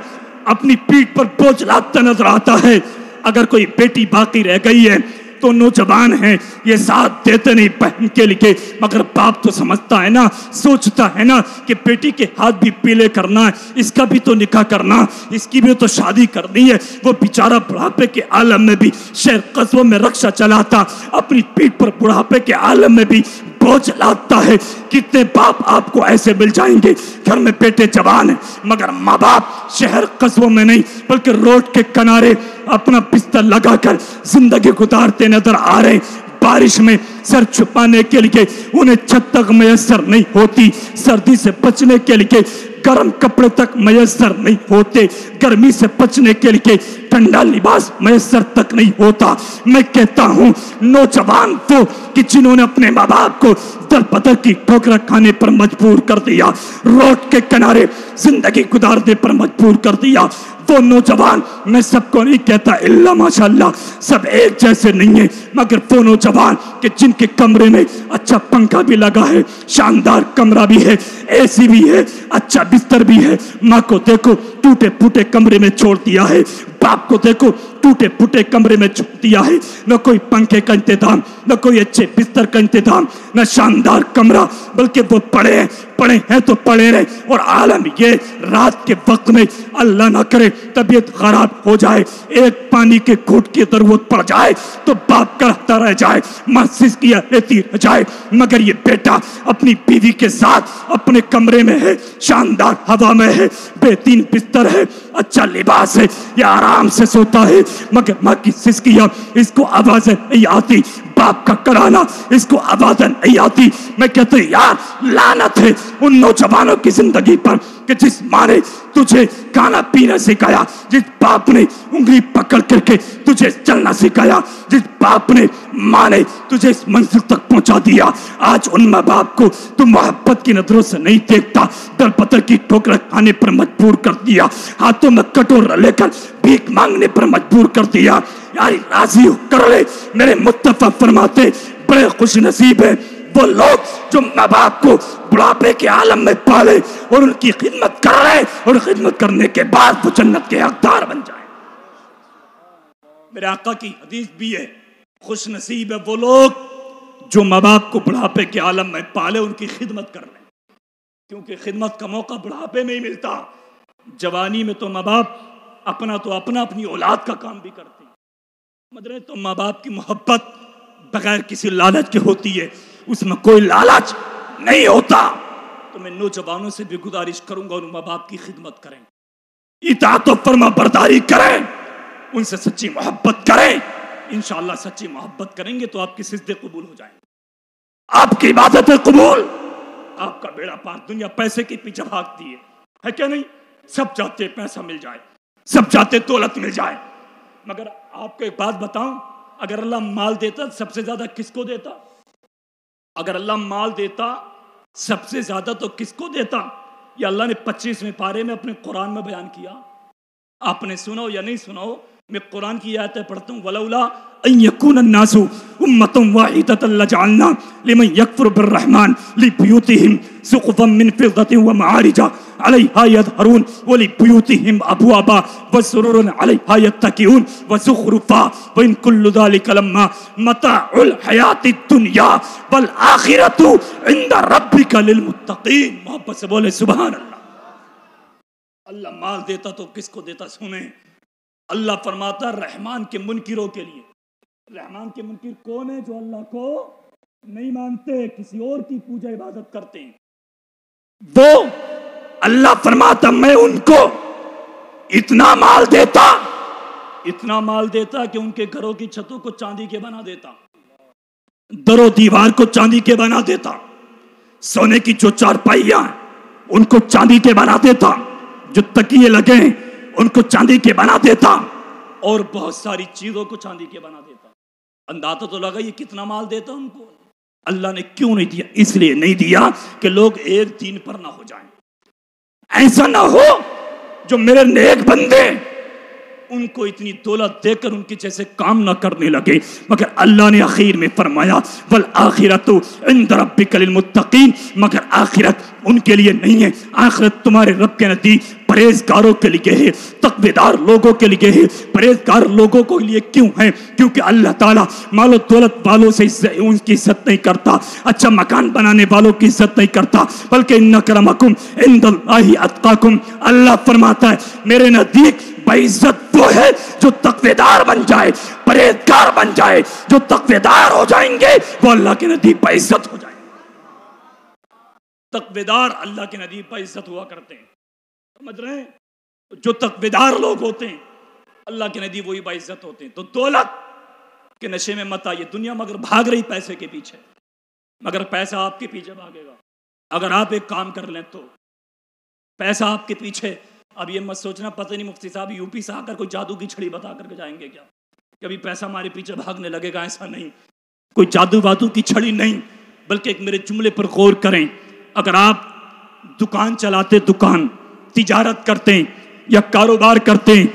Speaker 3: اپنی پیٹھ پر بوجھ لاتا نظر آتا ہے. اگر کوئی بیٹی باقی رہ گئی ہے تو نوجوان ہیں، یہ ساتھ دیتے نہیں بہن کے لیے، مگر باپ تو سمجھتا ہے نا، سوچتا ہے نا کہ بیٹی کے ہاتھ بھی پیلے کرنا ہے، اس کا بھی تو نکاح کرنا، اس کی بھی تو شادی کرنی ہے. وہ بیچارہ بڑھاپے کے عالم میں بھی شہر قصبوں میں رکشا چلاتا، اپنی پیٹھ پر بڑھاپے کے عالم میں بھی بوجھ لاتا ہے. کتنے باپ آپ کو ایسے مل جائیں گے، گھر میں بیٹے جوان ہیں مگر ماں باپ شہر قصبوں میں نہیں بلکہ روڈ کے کنارے اپنا بستر لگا کر زندگی گزارتے نظر آ رہے ہیں. بارش میں سر چھپانے کے لیے انہیں چھت تک میسر نہیں ہوتی، سردی سے بچنے کے لیے گرم کپڑے تک میسر نہیں ہوتے، گرمی سے بچنے کے لیے ٹھنڈا لباس میسر تک نہیں ہوتا. میں کہتا ہوں نوجوان وہ کہ جنہوں نے اپنے ماں باپ کو در بدر کی ٹھوکر کھانے پر مجبور کر دیا، روڈ کے کنارے زندگی گزارنے پر مجبور کر دیا، وہ نوجوان، میں سب کو نہیں کہتا الا ماشاءاللہ سب ایک جیسے نہیں ہیں، مگر وہ نوجوان کہ جن کے کمرے میں اچھا پنکھا بھی لگا ہے، شاندار کمرہ بھی ہے، اے سی بھی ہے، اچھا بستر بھی ہے. ماں کو دیکھو ٹوٹے پھوٹے کمرے میں چھوڑ دیا ہے، باپ کو دیکھو ٹوٹے پھوٹے کمرے میں چھوڑ دیا ہے. نہ کوئی پنکھے کا انتظام، نہ کوئی اچھے بستر کا انتظام، نہ شاندار کمرہ، بلکہ وہ پڑے ہیں تو پڑے رہے. اور عالم یہ رات کے وقت میں اللہ نہ کرے طبیعت خراب ہو جائے، ایک پانی کے گھونٹ کی ضرورت پڑ جائے تو باپ کرتا رہ جائے، ماں سسکیاں لیتی رہ جائے، مگر یہ بیٹا اپنی بیوی کے ساتھ اپنے کمرے میں ہے، شاندار ہوا میں ہے، بہترین بستر ہے، اچھا لباس ہے، یہ آرام سے سوتا ہے، مگر ماں کی سسکیاں اس کو آوازیں نہیں آتی، باپ کا کرانا اس کو آوازیں نہیں آتی. میں کہتا ہوں یار لعنت ہے ان نوجوانوں کی زندگی پر کہ جس ماں نے تجھے کھانا پینا سکھایا، جس باپ نے انگلی پکڑ کر کے تجھے چلنا سکھایا، جس باپ نے ماں نے تجھے اس منزل تک پہنچا دیا. آج ان ماں باپ کو تم محبت کی نظروں سے نہیں دیکھتا، در بدر کی ٹھوکر کھانے پر مجبور کر دیا، ہاتھوں میں کٹورا لے کر بھیک مانگنے پر مجبور کر دیا. یار راضی ہو کر لے. میرے مصطفیٰ فرماتے بڑے خوش نصیب ہیں وہ لوگ جو ماں باپ کو بڑھاپے کے عالم میں پالے اور ان کی خدمت کر رہے اور خدمت کرنے کے بعد وہ جنت کے حقدار بن جائیں. میرے آقا کی حدیث بھی ہے، خوش نصیب ہے وہ لوگ جو ماں باپ کو بڑھاپے کے عالم میں پالے، ان کی خدمت کر رہے، کیونکہ خدمت کا موقع بڑھاپے میں ہی ملتا. جوانی میں تو ماں باپ اپنا اپنی اولاد کا کام بھی کرتے ہیں، مدرے تو ماں باپ کی محبت بغیر کسی لالچ کے ہوتی ہے، اس میں کوئی لالچ نہیں ہوتا. تو میں نوجوانوں سے بھی گزارش کروں گا ان ماں باپ کی خدمت کریں، اطاعت و فرما برداری کریں، ان سے سچی محبت کریں. انشاءاللہ سچی محبت کریں گے تو آپ کی سجدے قبول ہو جائیں گے، آپ کی عبادتیں قبول، آپ کا بیڑا پار. دنیا پیسے کے پیچھے بھاگتی ہے کیا نہیں؟ سب چاہتے پیسہ مل جائے، سب چاہتے دولت مل جائے، مگر آپ کو ایک بات بتاؤں، اگر اللہ مال دیتا سب سے زیادہ کس کو دیتا؟ اگر اللہ مال دیتا سب سے زیادہ تو کس کو دیتا؟ یہ اللہ نے 25ویں پارے میں اپنے قرآن میں بیان کیا. آپ نے سنا ہو یا نہیں سنا ہو، میں قرآن کی آیتیں پڑھتا ہوں. وَلَوْلَا أَن يَكُونَ النَّاسُ أُمَّةً وَاحِدَةً لَجَعَلْنَا لِمَن يَكْفُرُ بِالرَّحْمَنِ لِبُيُوتِهِمْ سُقُفًا مِّن فِضَّةٍ وَمَعَارِجَ عَلَيْهَا يَظْهَرُونَ وَلِبُيُوتِهِمْ أَبْوَابًا وَسُرُرًا عَلَيْهَا يَتَّكِئُونَ وَزُخْرُفًا وَإِن كُلُّ ذَلِكَ لَمَّا مَتَاعُ الْحَيَاةِ الدُّنْيَا وَالْآخِرَةُ عِندَ رَبِّكَ لِلْمُتَّقِينَ. محبت سے بولے سبحان اللہ. اللہ مال دیتا تو کس کو دیتا؟ سنیں، اللہ فرماتا رحمان کے منکروں کے لیے. رحمان کے منکر کون ہیں؟ جو اللہ کو نہیں مانتے، کسی اور کی پوجا عبادت کرتے ہیں. وہ اللہ فرماتا میں ان کو اتنا مال دیتا کہ ان کے گھروں کی چھتوں کو چاندی کے بنا دیتا، در و دیوار کو چاندی کے بنا دیتا، سونے کی جو چارپائیاں ہیں ان کو چاندی کے بنا دیتا، جو تکیے لگے ہیں ان کو چاندی کے بنا دیتا، اور بہت ساری چیزوں کو چاندی کے بنا دیتا. اندازہ تو لگا یہ کتنا مال دیتا ان کو. اللہ نے کیوں نہیں دیا؟ اس لیے نہیں دیا کہ لوگ ایک دین پر نہ ہو جائیں. ایسا نہ ہو جو میرے نیک بندے ان کو اتنی دولت دے کر ان کے جیسے کام نہ کرنے لگے. مگر اللہ نے آخر میں فرمایا والآخرۃ عند ربک للمتقین، مگر آخرت ان کے لیے نہیں ہے، آخرت تمہارے رب کے نزدیک پرہیزگاروں کے لیے ہے، تقویدار لوگوں کے لیے ہے. پرہیزگار لوگوں کے لیے کیوں ہے؟ کیونکہ اللہ تعالیٰ مال و دولت والوں سے ان کی عزت نہیں کرتا، اچھا مکان بنانے والوں کی عزت نہیں کرتا، بلکہ ان اکرمکم عند اللہ اتقاکم. اللہ فرماتا ہے میرے نزدیک باعزت وہ ہے جو تقویدار بن جائے، پرہیزگار بن جائے. جو تقویدار ہو جائیں گے وہ اللہ کے نزدیک باعزت ہو جائیں گے. تقویدار اللہ کے نزدیک باعزت ہوا کرتے ہیں. سمجھ رہے ہیں؟ جو تقویدار لوگ ہوتے ہیں اللہ کے نزدیک وہی باعزت ہوتے ہیں. تو دولت کے نشے میں مت آئیے. دنیا مگر بھاگ رہی پیسے کے پیچھے، مگر پیسہ آپ کے پیچھے بھاگے گا. اگر آپ ایک کام کر لیں تو پیسہ آپ کے پیچھے. اب یہ مت سوچنا پتہ نہیں مفتی صاحب یو پی سے آ کر کوئی جادو کی چھڑی بتا کر کے جائیں گے کیا، کبھی پیسہ ہمارے پیچھے بھاگنے لگے گا. ایسا نہیں، کوئی جادو وادو کی چھڑی نہیں، بلکہ ایک میرے جملے پر غور کریں. اگر آپ دکان چلاتے، دکان تجارت کرتے ہیں یا کاروبار کرتے ہیں،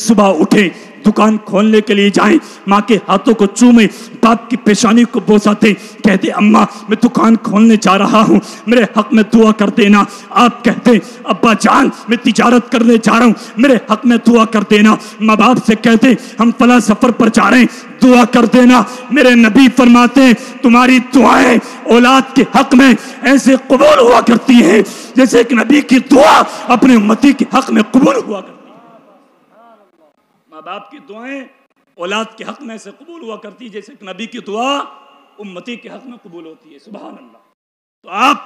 Speaker 3: صبح اٹھیں دکان کھولنے کے لیے جائیں، ماں کے ہاتھوں کو چومیں، باپ کی پیشانی کو بوساتے، کہتے اماں میں دکان کھولنے جا رہا ہوں، میرے حق میں دعا کر دینا. آپ کہتے ابا جان میں تجارت کرنے جا رہا ہوں، میرے حق میں دعا کر دینا. ماں باپ سے کہتے ہم فلاں سفر پر جا رہے ہیں، دعا کر دینا. میرے نبی فرماتے ہیں تمہاری دعائیں اولاد کے حق میں ایسے قبول ہوا کرتی ہیں جیسے ایک نبی کی دعا اپنے امتی کے حق میں قبول ہوا کرتی ہے. ماں باپ کی دعائیں اولاد کے حق میں سے قبول ہوا کرتی ہے جیسے ایک نبی کی دعا امتی کے حق میں قبول ہوتی ہے. سبحان اللہ. تو آپ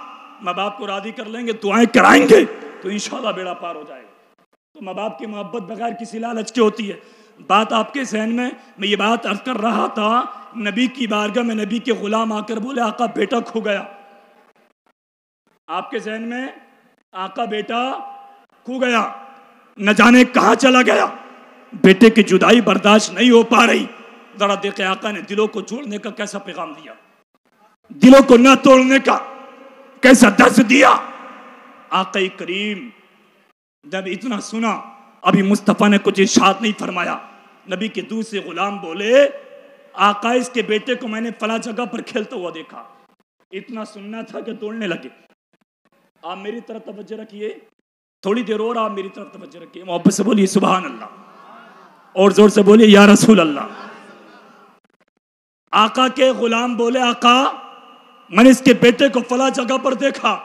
Speaker 3: ماں باپ کو راضی کر لیں گے، دعائیں کرائیں گے تو انشاءاللہ بیڑا پار ہو جائے گا. تو ماں باپ کی محبت بغیر کسی لالچ کے ہوتی ہے. بات آپ کے ذہن میں یہ بات عرض کر رہا تھا، نبی کی بارگاہ میں نبی کے غلام آ کر بولے آقا بیٹا کھو گیا. آپ کے ذہن میں آقا بیٹا کھو گیا، نہ جانے کہاں چلا گیا. بیٹے کی جدائی برداشت نہیں ہو پا رہی. ذرا دیکھیں آقا نے دلوں کو جوڑنے کا کیسا پیغام دیا، دلوں کو نہ توڑنے کا کیسا درس دیا. آقا کریم جب اتنا سنا، ابھی مصطفیٰ نے کچھ ارشاد نہیں فرمایا. نبی کے دوسرے غلام بولے آقا اس کے بیٹے کو میں نے فلاں جگہ پر کھیلتا ہوا دیکھا. اتنا سننا تھا کہ دوڑنے لگے. آپ میری طرف توجہ رکھیے، تھوڑی دیر اور آپ میری طرف توجہ رکھیے. محبت سے بولیے سبحان اللہ، اور زور سے بولیے یا رسول اللہ. آقا کے غلام بولے آقا میں نے اس کے بیٹے کو فلاں جگہ پر دیکھا.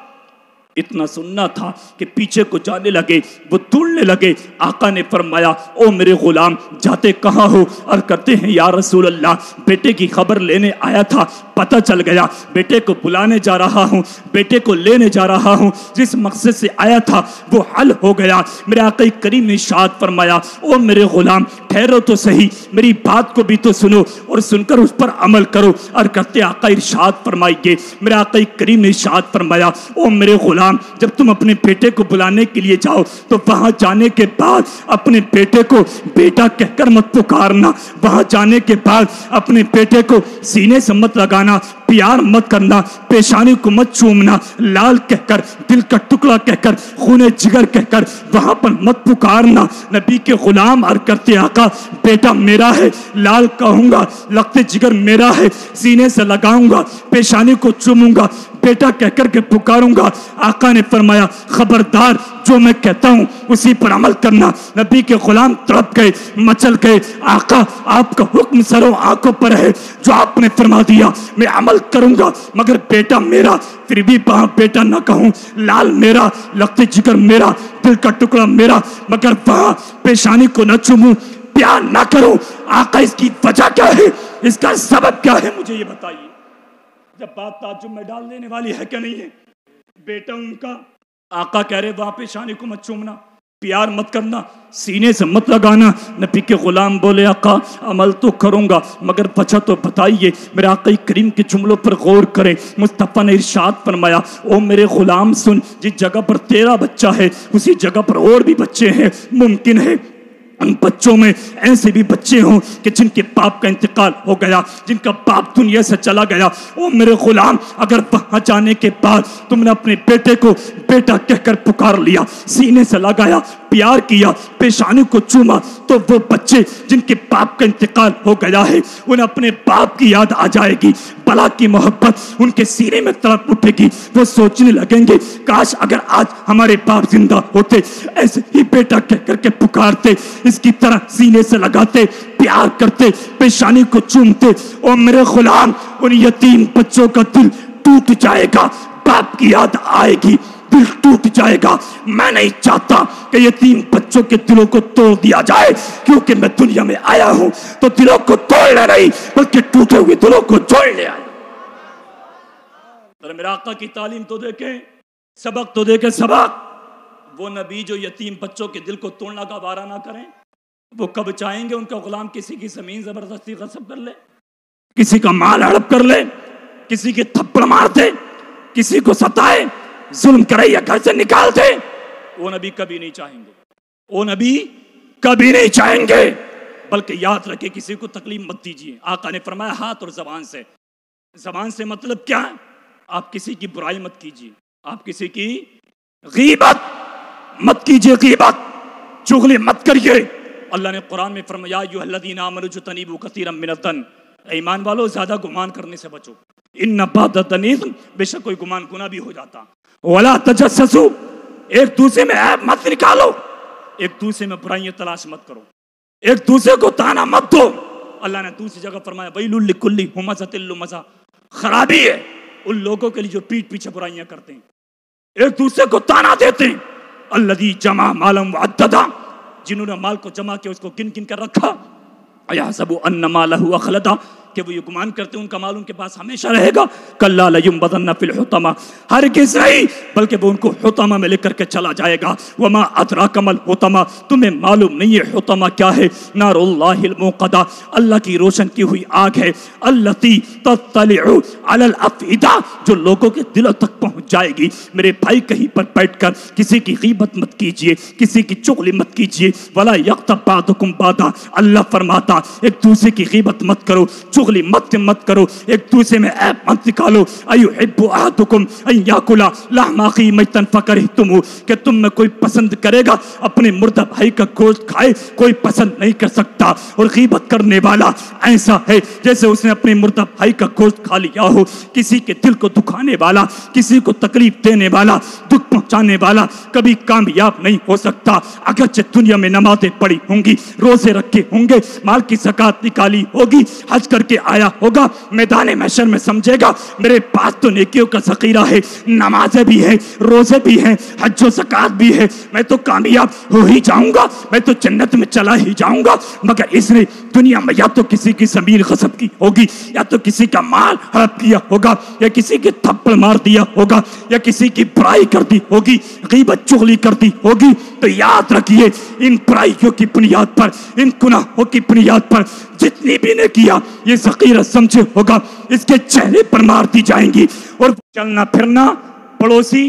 Speaker 3: اتنا سننا تھا کہ پیچھے کو جانے لگے، وہ دوڑنے لگے. آقا نے فرمایا او میرے غلام جاتے کہاں ہو؟ اور کرتے ہیں یا رسول اللہ بیٹے کی خبر لینے آیا تھا، پتہ چل گیا بیٹے کو بلانے جا رہا ہوں، بیٹے کو لینے جا رہا ہوں، جس مقصد سے آیا تھا وہ حل ہو گیا. میرے آقا کریم نے ارشاد فرمایا او میرے غلام ٹھہرو تو صحیح، میری بات کو بھی تو سنو اور سن کر اس پر عمل کرو. اور کرتے آقا ارشاد فرمائیے، میرے آقا کریم نے ارشاد فرمایا او میرے غلام غلام جب تم اپنے بیٹے کو بلانے کے لیے جاؤ تو وہاں جانے کے بعد اپنے بیٹے کو بیٹا کہہ کر مت پکارنا، وہاں جانے کے بعد اپنے بیٹے کو سینے سے مت لگانا، پیار مت کرنا، پیشانی کو مت چومنا، لال کہہ کر، دل کا ٹکڑا کہہ کر، خون جگر کہہ کر وہاں پر مت پکارنا۔ نبی کے غلام عرض کرتے آقا بیٹا میرا ہے، لال کہوں گا، لگتے جگر میرا ہے، سینے سے لگاؤں گا، پیشانی کو چوموں گا، بیٹا کہہ کر کے پکاروں گا۔ آقا نے فرمایا خبردار، جو میں کہتا ہوں اسی پر عمل کرنا۔ نبی کے غلام تڑپ گئے، مچل گئے، آقا آپ کا حکم سروں آنکھوں پر ہے، جو آپ نے فرما دیا میں عمل کروں گا، مگر بیٹا میرا، پھر بھی وہاں بیٹا نہ کہوں، لال میرا، لگتے جگر میرا، دل کا ٹکڑا میرا، مگر وہاں پیشانی کو نہ چوموں، پیار نہ کروں۔ آقا اس کی وجہ کیا ہے، اس کا سبب کیا ہے، مجھے یہ بتائیے۔ جب بات تعجب میں ڈال دینے والی ہے کہ نہیں ہے؟ بیٹا ان کا، آقا کہہ رہے وہاں پیشانی کو مت چومنا، پیار مت کرنا، سینے سے مت لگانا۔ نبی کے غلام بولے آقا عمل تو کروں گا مگر وجہ تو بتائیے۔ میرے آقا کریم کے جملوں پر غور کریں۔ مصطفیٰ نے ارشاد فرمایا او میرے غلام سن، جس جگہ پر تیرا بچہ ہے اسی جگہ پر اور بھی بچے ہیں، ممکن ہے ان بچوں میں ایسے بھی بچے ہوں کہ جن کے باپ کا انتقال ہو گیا، جن کا باپ دنیا سے چلا گیا۔ او میرے غلام اگر وہاں جانے کے بعد تم نے اپنے بیٹے کو بیٹا کہہ کر پکار لیا، سینے سے لگایا، پیار کیا، پیشانی کو چوما، تو وہ بچے جن کے باپ کا انتقال ہو گیا ہے انہیں اپنے باپ کی یاد آ جائے گی، بلا کی محبت ان کے سینے میں تڑپ اٹھے گی، وہ سوچنے لگیں گے کاش اگر آج ہمارے باپ زندہ ہوتے، ایسے ہی بیٹا کہہ کر کے پکارتے، اس کی طرح سینے سے لگاتے، پیار کرتے، پیشانی کو چومتے۔ اور میرے غلام ان یتیم بچوں کا دل ٹوٹ جائے گا، باپ کی یاد آئے گی، دل ٹوٹ جائے گا۔ میں نہیں چاہتا کہ یتیم بچوں کے دلوں کو توڑ دیا جائے، کیونکہ میں دنیا میں آیا ہوں تو دلوں کو توڑنے نہیں بلکہ ٹوٹے ہوئے دلوں کو جوڑنے آیا۔ میرے آقا کی تعلیم تو دیکھیں، سبق تو دیکھیں، سبق۔ وہ نبی جو یتیم بچوں کے دل کو توڑنا کا وعدہ نہ کریں، وہ کب چاہیں گے ان کا غلام کسی کی زمین زبردستی غصب کر لے، کسی کا مال ہڑپ کر لے، کسی کے تھپڑ مار دے، کسی کو ستائے، ظلم کرے یا گھر سے نکال دے؟ وہ نبی کبھی نہیں چاہیں گے، وہ نبی کبھی نہیں چاہیں گے۔ بلکہ یاد رکھے کسی کو تکلیف مت دیجیے۔ آقا نے فرمایا ہاتھ اور زبان سے۔ زبان سے مطلب کیا ہے؟ آپ کسی کی برائی مت کیجیے، آپ کسی کی غیبت مت کیجیے، غیبت چغلی مت کریے۔ اللہ نے قرآن میں فرمایا ایھا الذین آمنوا اجتنبوا کثیرا من الظن، ایمان والو زیادہ گمان کرنے سے بچو، ان بعض الظن اثم، بے شک کوئی گمان گناہ بھی ہو جاتا۔ ولا تجسسوا، ایک دوسرے میں عیب مت نکالو، ایک دوسرے میں برائیاں تلاش مت کرو، ایک دوسرے کو تانا مت دو۔ اللہ نے دوسری جگہ فرمایا ویل لکل ہمزۃ لمزہ، خرابی ہے ان لوگوں کے لیے جو پیٹھ پیچھے برائیاں کرتے ہیں، ایک دوسرے کو تانا دیتے ہیں۔ الذی جمع مالا وعددا، جنہوں نے مال کو جمع کیا اس کو گن گن کر رکھا۔ ایحسب ان مالہ اخلدا، کہ وہ یہ گمان کرتے ہیں ان کا مال ان کے پاس ہمیشہ رہے گا۔ کلا لینبذن فی الحطمہ، ہرگز نہیں بلکہ وہ ان کو حطمہ میں لے کر کے چلا جائے گا۔ وما ادراک ما الحطمہ، تمہیں معلوم نہیں ہے حطمہ کیا ہے؟ نار اللہ الموقدہ، اللہ کی روشن کی ہوئی آگ ہے۔ التی تطلع علی الافئدہ، جو لوگوں کے دلوں تک پہنچ جائے گی۔ میرے بھائی کہیں پر بیٹھ کر کسی کی غیبت مت کیجیے، کسی کی چغلی مت کیجیے۔ ولا یغتب بعضکم بعضا، اللہ فرماتا ایک دوسرے کی غیبت مت کرو، چغلی مت کرو، ایک دوسرے میں عیب مت نکالو۔ ایحب احدکم ان یاکل لحم اخیہ میتا فکرہتموہ، کہ تم میں کوئی پسند کرے گا اپنے مردہ بھائی کا گوشت کھائے، کوئی پسند نہیں کر سکتا۔ اور غیبت کرنے والا ایسا ہے جیسے اس نے اپنے مردہ بھائی کا گوشت کھا لیا ہو۔ کسی کے دل کو دکھانے والا، کسی کو تکلیف دینے والا، دکھ پہنچانے والا کبھی کامیاب نہیں ہو سکتا۔ اگرچہ دنیا میں نمازیں پڑھی ہوں گی، روزے رکھے ہوں گے، مال کی زکات نکالی ہوگی، حج کر کے آیا ہوگا، میدان محشر میں سمجھے گا میرے پاس تو نیکیوں کا ذخیرہ ہے، نمازیں بھی ہیں، روزے بھی ہیں، حج و زکات بھی ہے، میں تو کامیاب ہو ہی جاؤں گا، میں تو جنت میں چلا ہی جاؤں گا۔ مگر اس نے دنیا میں یا تو کسی کی زمین غصب کی ہوگی، یا تو کسی کا مال ہڑپ کیا ہوگا، یا کسی کے تھپڑ مار دیا ہوگا، یا کسی کی برائی کر دی ہوگی، غیبت چغلی کر دی ہوگی۔ تو یاد رکھیے ان برائیوں کی بنیاد پر، ان گناہوں کی بنیاد پر جتنی بھی نے کیا یہ ذخیرہ سمجھے ہوگا اس کے چہرے پر مار دی جائیں گی۔ اور چلنا پھرنا، پڑوسی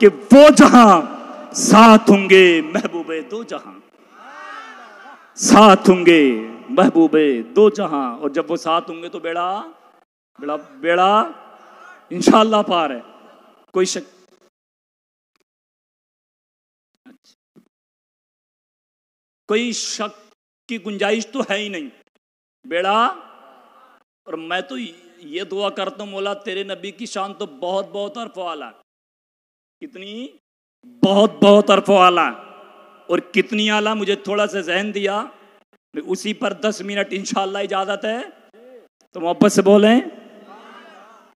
Speaker 3: کہ وہ جہاں ساتھ ہوں گے محبوب دو جہاں، ساتھ ہوں گے محبوب دو جہاں، اور جب وہ ساتھ ہوں گے تو بیڑا بیڑا بیڑا انشاءاللہ پار ہے، کوئی شک کوئی شک کی گنجائش تو ہے ہی نہیں، بیڑا۔ اور میں تو یہ دعا کرتا ہوں مولا تیرے نبی کی شان تو بہت بہت عرف و اعلیٰ، کتنی بہت بہت عرف و اعلیٰ، اور کتنی اعلیٰ مجھے تھوڑا سا ذہن دیا، میں اسی پر 10 منٹ انشاءاللہ اجازت ہے تو محبت سے بولیں۔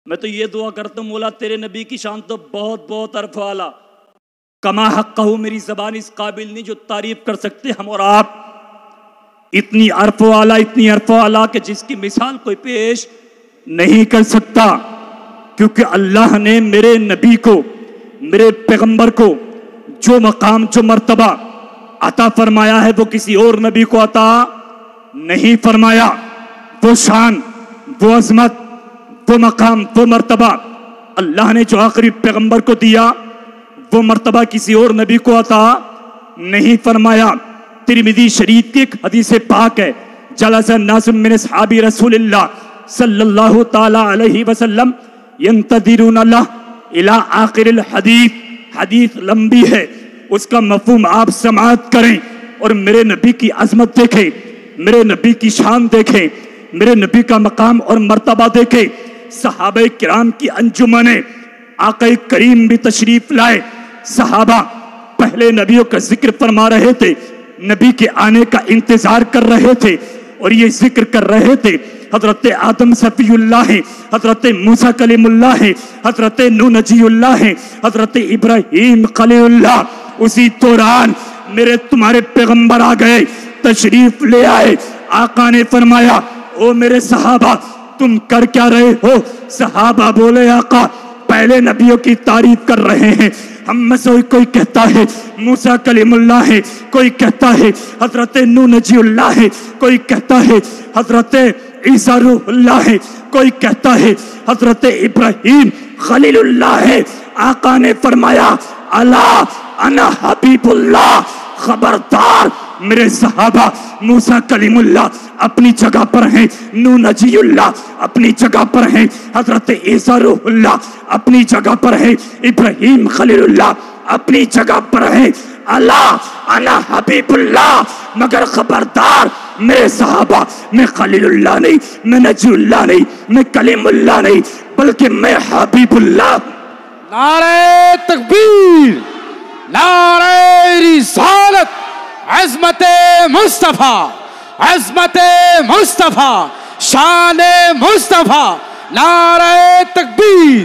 Speaker 3: میں تو یہ دعا کرتا ہوں مولا تیرے نبی کی شان تو بہت بہت عرف و اعلیٰ، کما حق کہوں میری زبان اس قابل نہیں جو تعریف کر سکتے ہم اور آپ، اتنی عرف و اعلیٰ، اتنی عرف و اعلیٰ کہ جس کی مثال کوئی پیش نہیں کر سکتا، کیونکہ اللہ نے میرے نبی کو، میرے پیغمبر کو جو مقام، جو مرتبہ عطا فرمایا ہے وہ کسی اور نبی کو عطا نہیں فرمایا۔ وہ شان، وہ عظمت، وہ مقام، وہ مرتبہ اللہ نے جو آخری پیغمبر کو دیا وہ مرتبہ کسی اور نبی کو عطا نہیں فرمایا۔ ترمذی شریف کی ایک حدیث پاک ہے، جلس الناس من اصحاب رسول اللہ صلی اللہ تعالی علیہ وسلم ینتظرون له الى آخر الحدیث، حدیث لمبی ہے، اس کا مفہوم آپ سماعت کریں اور میرے نبی کی عظمت دیکھیں، میرے نبی کی شان دیکھیں، میرے نبی کا مقام اور مرتبہ دیکھیں۔ صحابہ کرام کی انجمنیں، آقا کریم بھی تشریف لائے، صحابہ پہلے نبیوں کا ذکر فرما رہے تھے، نبی کے آنے کا انتظار کر رہے تھے، اور یہ ذکر کر رہے تھے حضرت آدم صفی اللہ ہیں، حضرت موسیٰ کلیم اللہ ہیں، حضرت نوح نجی اللہ ہیں، حضرت ابراہیم خلیل اللہ۔ اسی دوران میرے تمہارے پیغمبر آ گئے، تشریف لے آئے، آقا نے فرمایا او میرے صحابہ تم کر کیا رہے ہو؟ صحابہ بولے آقا پہلے نبیوں کی تعریف کر رہے ہیں، ہم میں سے کوئی کہتا ہے موسیٰ کلیم اللہ ہے، کوئی کہتا ہے حضرت نوح نجی اللہ ہے، کوئی کہتا ہے حضرت عیسیٰ روح اللہ ہے، کوئی کہتا ہے حضرت ابراہیم خلیل اللہ ہے۔ آقا نے فرمایا الا انا حبیب اللہ، خبردار میرے صحابہ موسیٰ کلیم اللہ اپنی جگہ پر ہیں، نوح نجی اللہ اپنی جگہ پر ہیں، حضرت عیسیٰ روح اللہ اپنی جگہ پر ہیں، ابراہیم خلیل اللہ اپنی جگہ پر ہیں۔ اللہ انا حبیب اللہ، مگر خبردار میرے صحابہ میں خلیل اللہ نہیں، میں نجی اللہ نہیں، میں کلیم اللہ نہیں، بلکہ میں حبیب اللہ۔
Speaker 2: نعرہ تکبیر، نعرہ رسالت، عظمت مصطفیٰ، عظمت مصطفیٰ، شان مصطفیٰ، نعرہ تکبیر۔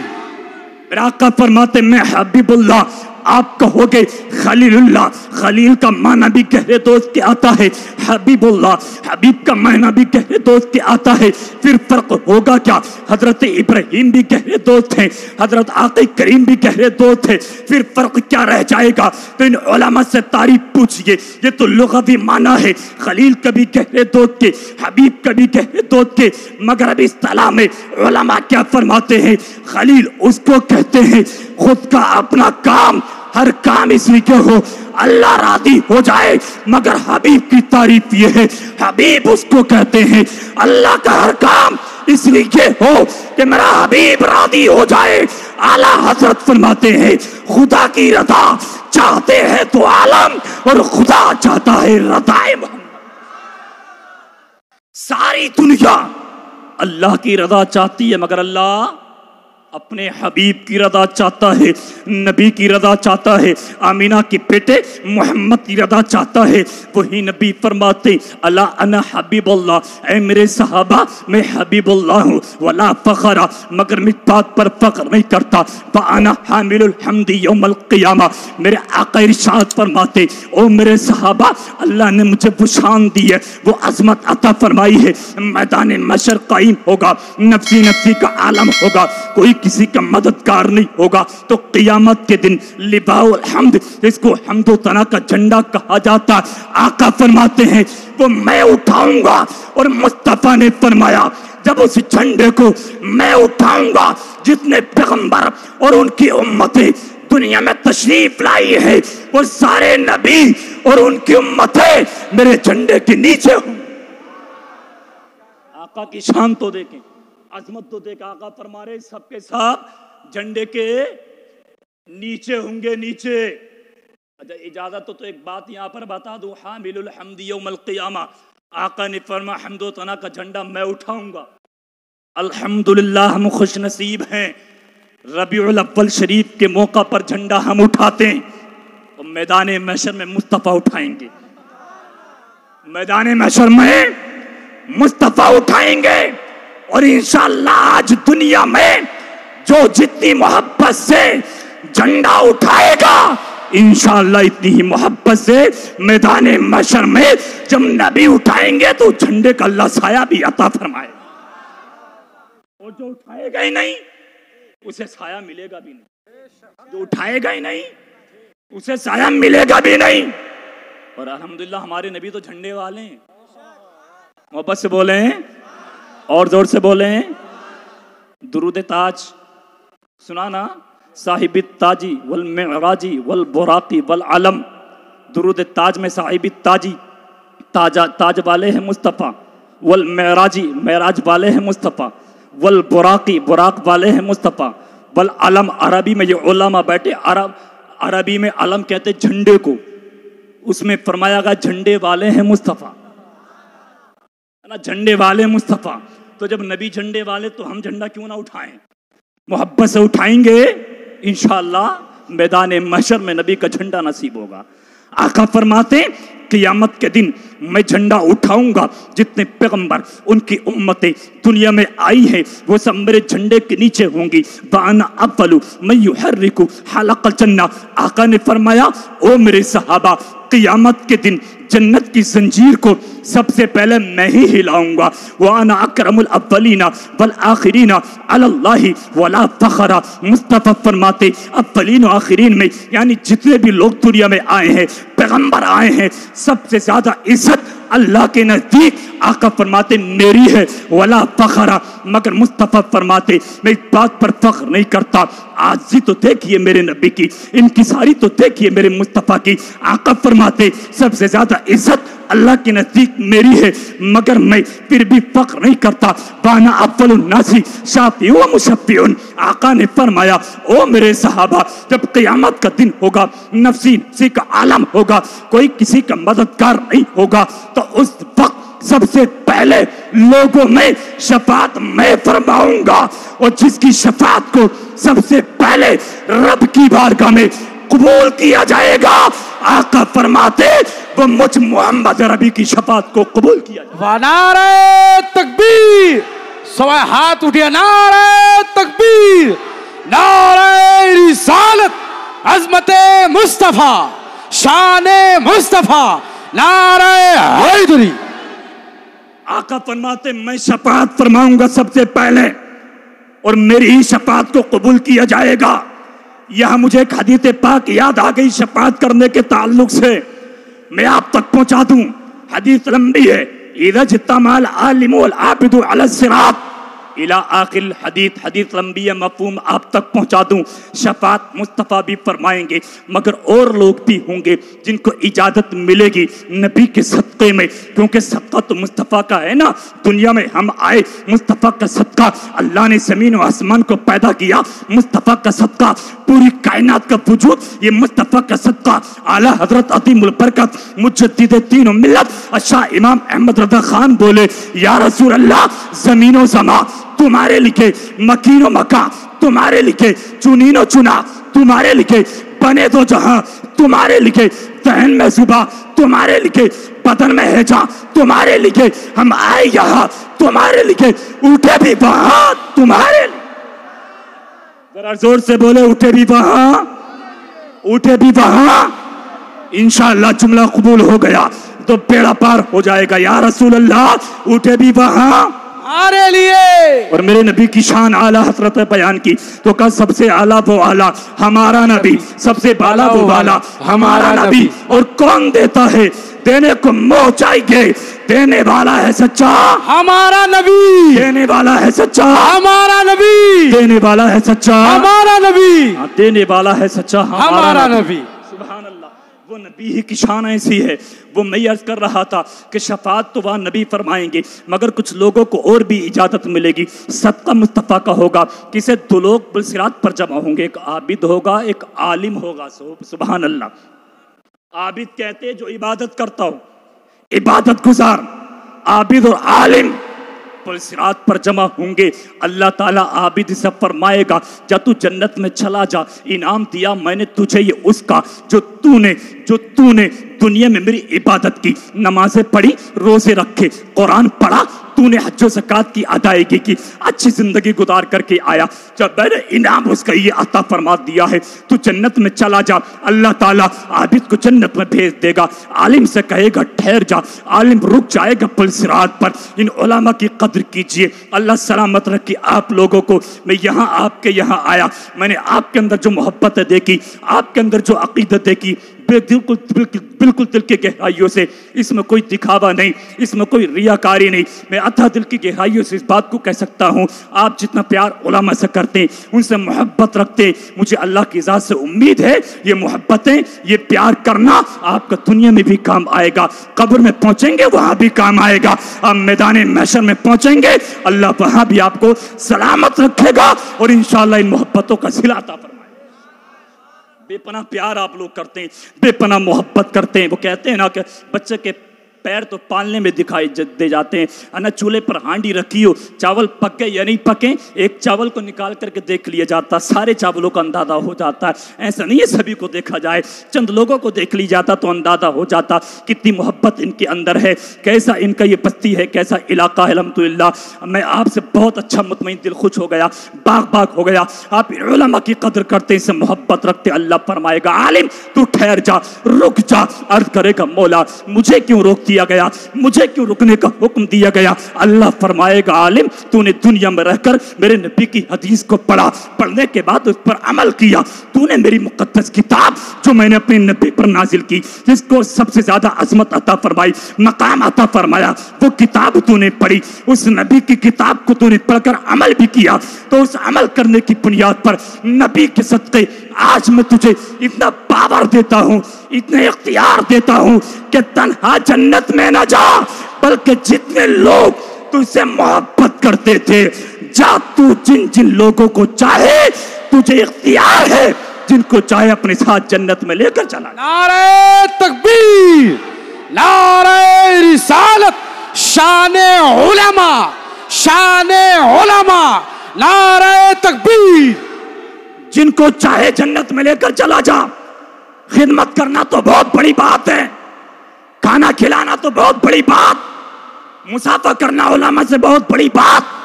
Speaker 3: میرا آقا فرماتے میں حبیب اللہ، آپ کہو گے خلیل اللہ، خلیل کا معنی بھی گہرے دوست کے آتا ہے، حبیب اللہ، حبیب کا معنی بھی گہرے دوست کے آتا ہے، پھر فرق ہوگا کیا؟ حضرت ابراہیم بھی گہرے دوست ہیں، حضرت آقا کریم بھی گہرے دوست ہیں، پھر فرق کیا رہ جائے گا؟ تو ان علماء سے تعریف پوچھئے، یہ تو لغوی معنی ہے، خلیل کبھی گہرے دوست کے، حبیب کبھی گہرے دوست کے، مگر اب اصطلاح میں علماء کیا فرماتے ہیں؟ خلیل اس کو کہتے ہیں خود کا اپنا کام ہر کام اس لیے ہو اللہ راضی ہو جائے، مگر حبیب کی تعریف یہ ہے، حبیب اس کو کہتے ہیں اللہ کا ہر کام اس لیے ہو کہ میرا حبیب راضی ہو جائے۔ اعلیٰ حضرت فرماتے ہیں خدا کی رضا چاہتے ہیں تو عالم، اور خدا چاہتا ہے رضا محمد۔ ساری دنیا اللہ کی رضا چاہتی ہے، مگر اللہ اپنے حبیب کی رضا چاہتا ہے، نبی کی رضا چاہتا ہے، آمینہ کے بیٹے محمد کی رضا چاہتا ہے۔ وہی نبی فرماتے الا انا حبیب اللہ، اے میرے صحابہ میں حبیب اللہ ہوں، ولا فخر، مگر میں بات پر فخر نہیں کرتا، فانا حامل الحمد یوم القیامہ۔ میرے آقا ارشاد فرماتے او میرے صحابہ اللہ نے مجھے وہ شان دی ہے، وہ عظمت عطا فرمائی ہے، میدان محشر قائم ہوگا، نفسی نفسی کا عالم ہوگا، کوئی کسی کا مددگار نہیں ہوگا، تو قیامت کے دن لواء الحمد، جس کو حمد و ثنا کا جھنڈا کہا جاتا، آقا فرماتے ہیں وہ میں اٹھاؤں گا، اور مصطفیٰ نے فرمایا جب اس جھنڈے کو میں اٹھاؤں گا جتنے پیغمبر اور ان کی امتیں دنیا میں تشریف لائی ہے وہ سارے نبی اور ان کی امتیں میرے جھنڈے کے نیچے ہوں۔ آقا کی شان تو دیکھیں، عظمت تو دیکھ، آقا فرما رہے سب کے ساتھ جھنڈے کے نیچے ہوں گے، نیچے۔ اچھا اجازت تو ایک بات یہاں پر بتا دوں، حامل الحمد یوم القیامہ، آقا نے فرما حمد و ثنا کا جھنڈا میں اٹھاؤں گا۔ الحمدللہ ہم خوش نصیب ہیں، ربیع الاول شریف کے موقع پر جھنڈا ہم اٹھاتے ہیں، اور میدان محشر میں مصطفیٰ اٹھائیں گے، میدان محشر میں مصطفیٰ اٹھائیں گے۔ اور انشاءاللہ آج دنیا میں جو جتنی محبت سے جھنڈا اٹھائے گا، انشاءاللہ اتنی ہی محبت سے میدان محشر میں جب نبی اٹھائیں گے تو جھنڈے کا اللہ سایہ بھی عطا فرمائے، اور جو اٹھائے گا ہی نہیں اسے سایہ ملے گا بھی نہیں، جو اٹھائے گا ہی نہیں اسے سایہ ملے گا بھی نہیں۔ اور الحمدللہ ہمارے نبی تو جھنڈے والے ہیں، محبت سے بولیں اور زور سے بولیں، درود تاج سنانا، صاحب التاجی والمعراجی والبراقی والعلم، درود تاج میں صاحب التاجی تاج والے ہیں مصطفیٰ، والمعراجی معراج والے ہیں مصطفیٰ، والبراقی براق والے ہیں مصطفیٰ، والعلم عربی میں یہ علماء بیٹھے، عربی میں علم کہتے جھنڈے کو، اس میں فرمایا گا جھنڈے والے ہیں مصطفیٰ، جھنڈے والے مصطفیٰ۔ تو جب نبی جھنڈے والے تو ہم جھنڈا کیوں نہ اٹھائیں، محبت سے اٹھائیں گے، انشاءاللہ میدان محشر میں نبی کا جھنڈا نصیب ہوگا۔ آقا فرماتے قیامت کے دن میں جھنڈا اٹھاؤں گا، جتنے پیغمبر ان کی امتیں دنیا میں آئی ہیں وہ سب میرے جھنڈے کے نیچے ہوں گی۔ وَأَنَا أَوَّلُ مَن يُحَرِّكُ حَلَقَ الْجَنَّةِ، آقا نے فرمایا او میرے صحابہ، قیامت کے دن جنت کی زنجیر کو سب سے پہلے میں ہی ہلاؤں گا۔ وَأَنَا أَكْرَمُ الْأَوَّلِينَ وَالْآخِرِينَ عَلَى اللَّهِ وَلَا فَخْرَ، مصطفیٰ فرماتے اولین و آخرین میں یعنی جتنے بھی لوگ دنیا میں آئے ہیں، پیغمبر آئے ہیں، سب سے زیادہ عزت اللہ کے نزدیک آقا فرماتے میری ہے، ولا فخر، مگر مصطفیٰ فرماتے میں اس بات پر فخر نہیں کرتا۔ عاجزی تو دیکھیے میرے نبی کی، انکساری تو دیکھیے میرے مصطفیٰ کی۔ آقا فرماتے سب سے زیادہ عزت اللہ کے نزدیک میری ہے، مگر میں پھر بھی فخر نہیں کرتا۔ وانا اول الناس شافع و مشفع، آقا نے فرمایا او میرے صحابہ، جب قیامت کا دن ہوگا، نفسی نفسی کا عالم ہوگا، کوئی کسی کا مددگار نہیں ہوگا، تو اس وقت سب سے پہلے لوگوں میں شفاعت میں فرماؤں گا، اور جس کی شفاعت کو سب سے پہلے رب کی بارگاہ میں قبول کیا جائے گا، آقا فرماتے وہ مجھ محمد ربی کی شفاعت کو قبول کیا جائے گا۔
Speaker 2: نعرہ تکبیر، سوائے ہاتھ اٹھیا، نعرہ تکبیر، نعرہ رسالت، عظمت مصطفیٰ، شان مصطفیٰ، نعرہ حیدری۔
Speaker 3: آقا فرماتے میں شفاعت فرماؤں گا سب سے پہلے، اور میری ہی شفاعت کو قبول کیا جائے گا۔ یہاں مجھے ایک حدیث پاک یاد آ گئی شفاعت کرنے کے تعلق سے، میں آپ تک پہنچا دوں۔ حدیث لمبی ہے، اذا اجتمع العالم والعابد على الصراط الى آخر الحدیث، حدیث لمبی ہے، مفہوم آپ تک پہنچا دوں۔ شفاعت مصطفیٰ بھی فرمائیں گے، مگر اور لوگ بھی ہوں گے جن کو اجازت ملے گی نبی کے صدقے میں، کیونکہ صدقہ تو مصطفیٰ کا ہے نا۔ دنیا میں ہم آئے مصطفیٰ کا صدقہ، اللہ نے زمین و آسمان کو پیدا کیا مصطفیٰ کا صدقہ، پوری کائنات کا وجود یہ مصطفیٰ کا صدقہ۔ اعلیٰ حضرت عظیم البرکت مجدد دین و ملت شاہ امام احمد رضا خان بولے یا رسول اللہ، زمین و زمان تمہارے لکھے، مکین و مکان تمہارے لکھے، چنین و چنا تمہارے لکھے، بنے دو جہاں تمہارے لکھے، ذہن میں صبح تمہارے لکھے، بدن میں ہے جہاں تمہارے لکھے، ہم آئے یہاں تمہارے لکھے، اٹھے بھی وہاں تمہارے لکھے۔ ذرا زور سے بولے اٹھے بھی وہاں، اٹھے بھی وہاں۔ انشاءاللہ جملہ قبول ہو گیا تو بیڑا پار ہو جائے گا۔ یا رسول اللہ اٹھے بھی وہاں
Speaker 2: ہمارے لیے،
Speaker 3: اور میرے نبی کی شان اعلیٰ حضرت بیان کی تو کہا سب سے اعلیٰ وہ اعلیٰ ہمارا نبی، سب سے بالا وہ بالا ہمارا نبی۔ اور کون دیتا ہے دینے کو منہ چاہیے. دینے والا ہے سچا
Speaker 2: ہمارا نبی,
Speaker 3: دینے والا ہے سچا
Speaker 2: ہمارا نبی,
Speaker 3: دینے والا ہے سچا
Speaker 2: ہمارا نبی,
Speaker 3: دینے والا ہے سچا
Speaker 2: ہمارا نبی.
Speaker 3: سبحان اللہ. وہ نبی ہی کی شان ایسی ہے. وہ میں عرض کر رہا تھا کہ شفاعت تو وہاں نبی فرمائیں گے, مگر کچھ لوگوں کو اور بھی اجازت ملے گی. صدقہ مصطفیٰ کا ہوگا. کسے دو لوگ صراط پر جمع ہوں گے, ایک عابد ہوگا, ایک عالم ہوگا. سبحان اللہ. عابد کہتے جو عبادت کرتا ہو, عبادت گزار. عابد اور عالم صراط پر جمع ہوں گے. اللہ تعالیٰ عابد سے فرمائے گا جا تو جنت میں چلا جا, انعام دیا میں نے تجھے یہ اس کا جو تو نے دنیا میں میری عبادت کی, نمازیں پڑھی, روزے رکھے, قرآن پڑھا, تو نے حج و زکات کی ادائیگی کی, اچھی زندگی گزار کر کے آیا, جب میں نے انعام اس کا یہ عطا فرما دیا ہے, تو جنت میں چلا جا. اللہ تعالیٰ عابد کو جنت میں بھیج دے گا. عالم سے کہے گا ٹھہر جا. عالم رک جائے گا پل صراط پر. ان علماء کی قدر کیجئے. اللہ سلامت رکھے آپ لوگوں کو. میں یہاں آپ کے یہاں آیا, میں نے آپ کے اندر جو محبت دیکھی, آپ کے اندر جو عقیدت دیکھی, بالکل دل کے گہرائیوں سے, اس میں کوئی دکھاوا نہیں, اس میں کوئی ریاکاری نہیں. میں اتھا دل کی گہرائیوں سے اس بات کو کہہ سکتا ہوں, آپ جتنا پیار علماء سے کرتے ہیں, ان سے محبت رکھتے ہیں, مجھے اللہ کی ذات سے امید ہے یہ محبتیں, یہ پیار کرنا آپ کا دنیا میں بھی کام آئے گا. قبر میں پہنچیں گے وہاں بھی کام آئے گا. آپ میدان محشر میں پہنچیں گے, اللہ وہاں بھی آپ کو سلامت رکھے گا, اور انشاءاللہ ان محبتوں کا صلہ عطا فرمائے. بے پناہ پیار آپ لوگ کرتے ہیں, بے پناہ محبت کرتے ہیں. وہ کہتے ہیں نا کہ بچے کے پیر تو پالنے میں دکھائی دے جاتے ہیں. انا چولہے پر ہانڈی رکھی ہو, چاول پکے یا نہیں پکے, ایک چاول کو نکال کر کے دیکھ لیا جاتا, سارے چاولوں کا اندازہ ہو جاتا ہے. ایسا نہیں ہے سبھی کو دیکھا جائے, چند لوگوں کو دیکھ لی جاتا تو اندازہ ہو جاتا کتنی محبت ان کے اندر ہے, کیسا ان کا یہ بستی ہے, کیسا علاقہ ہے. الحمدللہ میں آپ سے بہت اچھا مطمئن دل خوش ہو گیا, باغ ہو گیا. آپ علماء کی قدر کرتے, اس سے محبت رکھتے. اللہ فرمائے گا عالم تو ٹھہر جا, رک جا. عرض کرے گا مولا مجھے کیوں روک دیا گیا, مجھے کیوں رکنے کا حکم دیا گیا؟ اللہ فرمائے گا عالم تو نے دنیا میں رہ کر میرے نبی کی حدیث کو پڑھا, پڑھنے کے بعد اس پر عمل کیا. تو نے میری مقدس کتاب جو میں نے اپنے نبی پر نازل کی, جس کو سب سے زیادہ عظمت عطا فرمائی, مقام عطا فرمایا, وہ کتاب تو نے پڑھی. اس نبی کی کتاب کو تو نے پڑھ کر عمل بھی کیا, تو اس عمل کرنے کی بنیاد پر نبی کے صدقے آج میں تجھے اتنا پاور دیتا ہوں, اتنے اختیار دیتا ہوں کہ تنہا جنت میں نہ جا, بلکہ جتنے لوگ تجھ سے محبت کرتے تھے جا. تو جن لوگوں کو چاہے تجھے اختیار ہے, جن کو چاہے اپنے ساتھ جنت میں لے کر چلا.
Speaker 2: نعرہ تکبیر, نعرہ رسالت, شان علماء, شان علماء, نعرہ تکبیر.
Speaker 3: جن کو چاہے جنت میں لے کر چلا جا. خدمت کرنا تو بہت بڑی بات ہے, کھانا کھلانا تو بہت بڑی بات, مسافہ کرنا علماء سے بہت بڑی بات,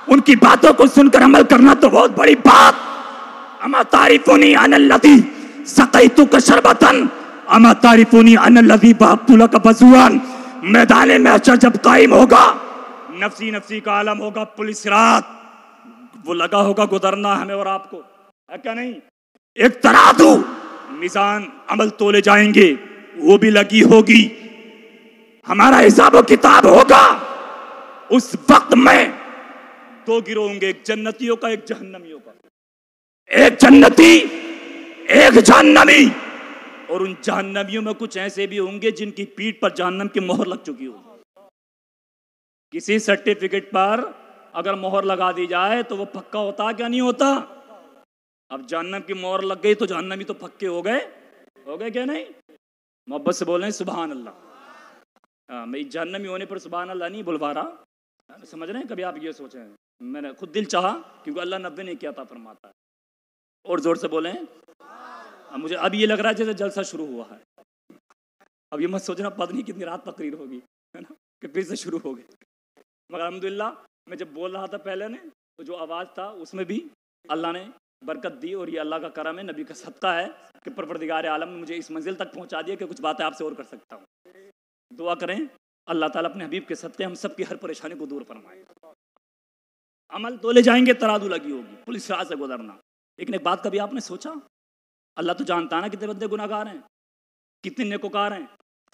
Speaker 3: ان کی باتوں کو سن کر عمل کرنا تو بہت بڑی بات. اما تعرفونی انا الذی سقیتک شربۃ, اما تعرفونی انا الذی وهبت لک بزوا. میدان محشر جب قائم ہوگا, نفسی نفسی کا عالم ہوگا, پولیس صراط وہ لگا ہوگا, گزرنا ہمیں اور آپ کو ہے کیا نہیں. ایک ترازو, میزان, عمل تولے جائیں گے, وہ بھی لگی ہوگی, ہمارا حساب و کتاب ہوگا. اس وقت میں دو گروہ ہوں گے, ایک جنتیوں کا, ایک جہنمیوں کا. ایک جنتی, ایک جہنمی. اور ان جہنمیوں میں کچھ ایسے بھی ہوں گے جن کی پیٹھ پر جہنم کی مہر لگ چکی ہوگی. کسی سرٹیفکیٹ پر اگر مہر لگا دی جائے تو وہ پکا ہوتا کیا نہیں ہوتا؟ اب جہنم کی مہر لگ گئی تو جہنمی تو پکے ہو گئے کیا نہیں؟ محبت سے بولیں سبحان اللہ. میں جہنمی ہونے پر سبحان اللہ نہیں بلوا رہا, سمجھ رہے ہیں؟ کبھی آپ یہ سوچیں, میں نے خود دل چاہا کیونکہ اللہ نبی نے کیا تھا فرماتا ہے. اور زور سے بولیں. مجھے اب یہ لگ رہا ہے جیسے جلسہ شروع ہوا ہے. اب یہ مت سوچنا پتہ نہیں کتنی رات تقریر ہوگی, ہے نا, کہ پھر سے شروع ہو گئی. مگر الحمدللہ میں جب بول رہا تھا پہلے نے, تو جو آواز تھا اس میں بھی اللہ نے برکت دی, اور یہ اللہ کا کرم ہے, نبی کا صدقہ ہے کہ پروردگار عالم نے مجھے اس منزل تک پہنچا دیا کہ کچھ باتیں آپ سے اور کر سکتا ہوں. دعا کریں اللہ تعالیٰ اپنے حبیب کے صدقے ہم سب کی ہر پریشانی کو دور فرمائے. عمل تولے جائیں گے, ترازو لگی ہوگی, پولیس راہ سے گزرنا. لیکن ایک بات کبھی آپ نے سوچا, اللہ تو جانتا ہے نا کتنے بندے گناہگار ہیں, کتنے نیکوکار ہیں,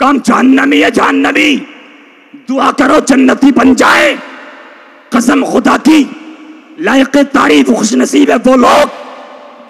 Speaker 3: کام جہنمی ہے جہنمی، دعا کرو جنتی بن جائے۔ قسم خدا کی لائق تعریف خوش نصیب ہے وہ لوگ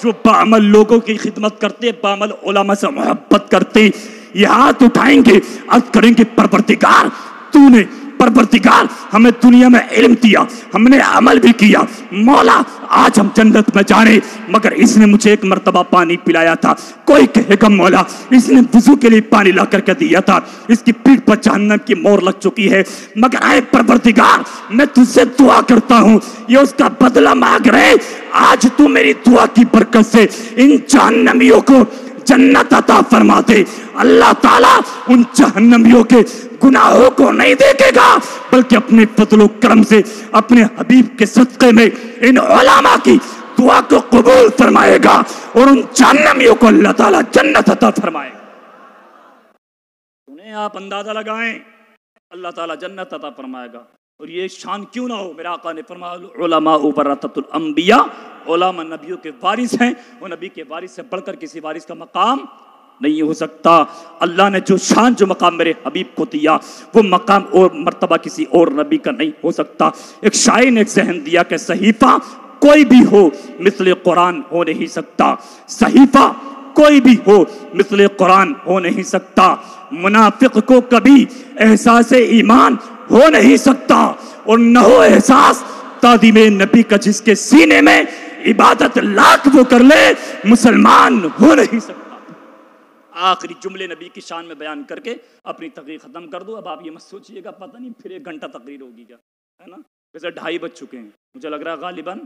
Speaker 3: جو بعمل لوگوں کی خدمت کرتے، بعمل علماء سے محبت کرتے، یہ ہاتھ اٹھائیں گے، عرض کریں گے پروردگار تو نے، پروردگار ہمیں دنیا میں علم دیا، ہم نے عمل بھی کیا، مولا آج ہم جنت میں جانے، مگر اس نے مجھے ایک مرتبہ پانی پلایا تھا، کوئی کہے گا مولا اس نے وضو کے لیے پانی لا کر کے دیا تھا، اس کی پیٹھ پر جہنم کی مور لگ چکی ہے، مگر اے پروردگار میں تجھ سے دعا کرتا ہوں، یہ اس کا بدلہ مانگ رہے، آج تو میری دعا کی برکت سے ان جہنمیوں کو جنت عطا فرما دے۔ اللہ تعالیٰ ان جہنمیوں کے گناہوں کو نہیں دیکھے گا، بلکہ اپنے فضل و کرم سے اپنے حبیب کے صدقے میں ان علماء کی دعا کو قبول فرمائے گا اور ان جہنمیوں کو اللہ تعالیٰ جنت عطا فرمائے گا۔ انہیں آپ اندازہ لگائیں اللہ تعالیٰ جنت عطا فرمائے گا، اور یہ شان کیوں نہ ہو، میرا آقا نے فرمایا علماء ورثۃ الانبیاء، علماء نبیوں کے وارث ہیں، وہ نبی کے وارث سے بڑھ کر کسی وارث کا مقام نہیں ہو سکتا۔ اللہ نے جو شان جو مقام میرے حبیب کو دیا وہ مقام اور مرتبہ کسی اور نبی کا نہیں ہو سکتا۔ ایک شاعر نے ایک ذہن دیا کہ صحیفہ کوئی بھی ہو مثل قرآن ہو نہیں سکتا، صحیفہ کوئی بھی ہو مثل قرآن ہو نہیں سکتا، منافق کو کبھی احساس ایمان ہو نہیں سکتا، اور نہ ہو احساس تعظیم نبی کا جس کے سینے میں عبادت لاکھ وہ کر لے مسلمان ہو نہیں سکتا۔ آخری جملے نبی کی شان میں بیان کر کے اپنی تقریر ختم کر دو۔ اب آپ یہ مت سوچئے گا پتہ نہیں پھر 1 گھنٹہ تقریر ہوگی کیا، ہے نا، ویسے 2:30 بج چکے ہیں، مجھے لگ رہا ہے غالباً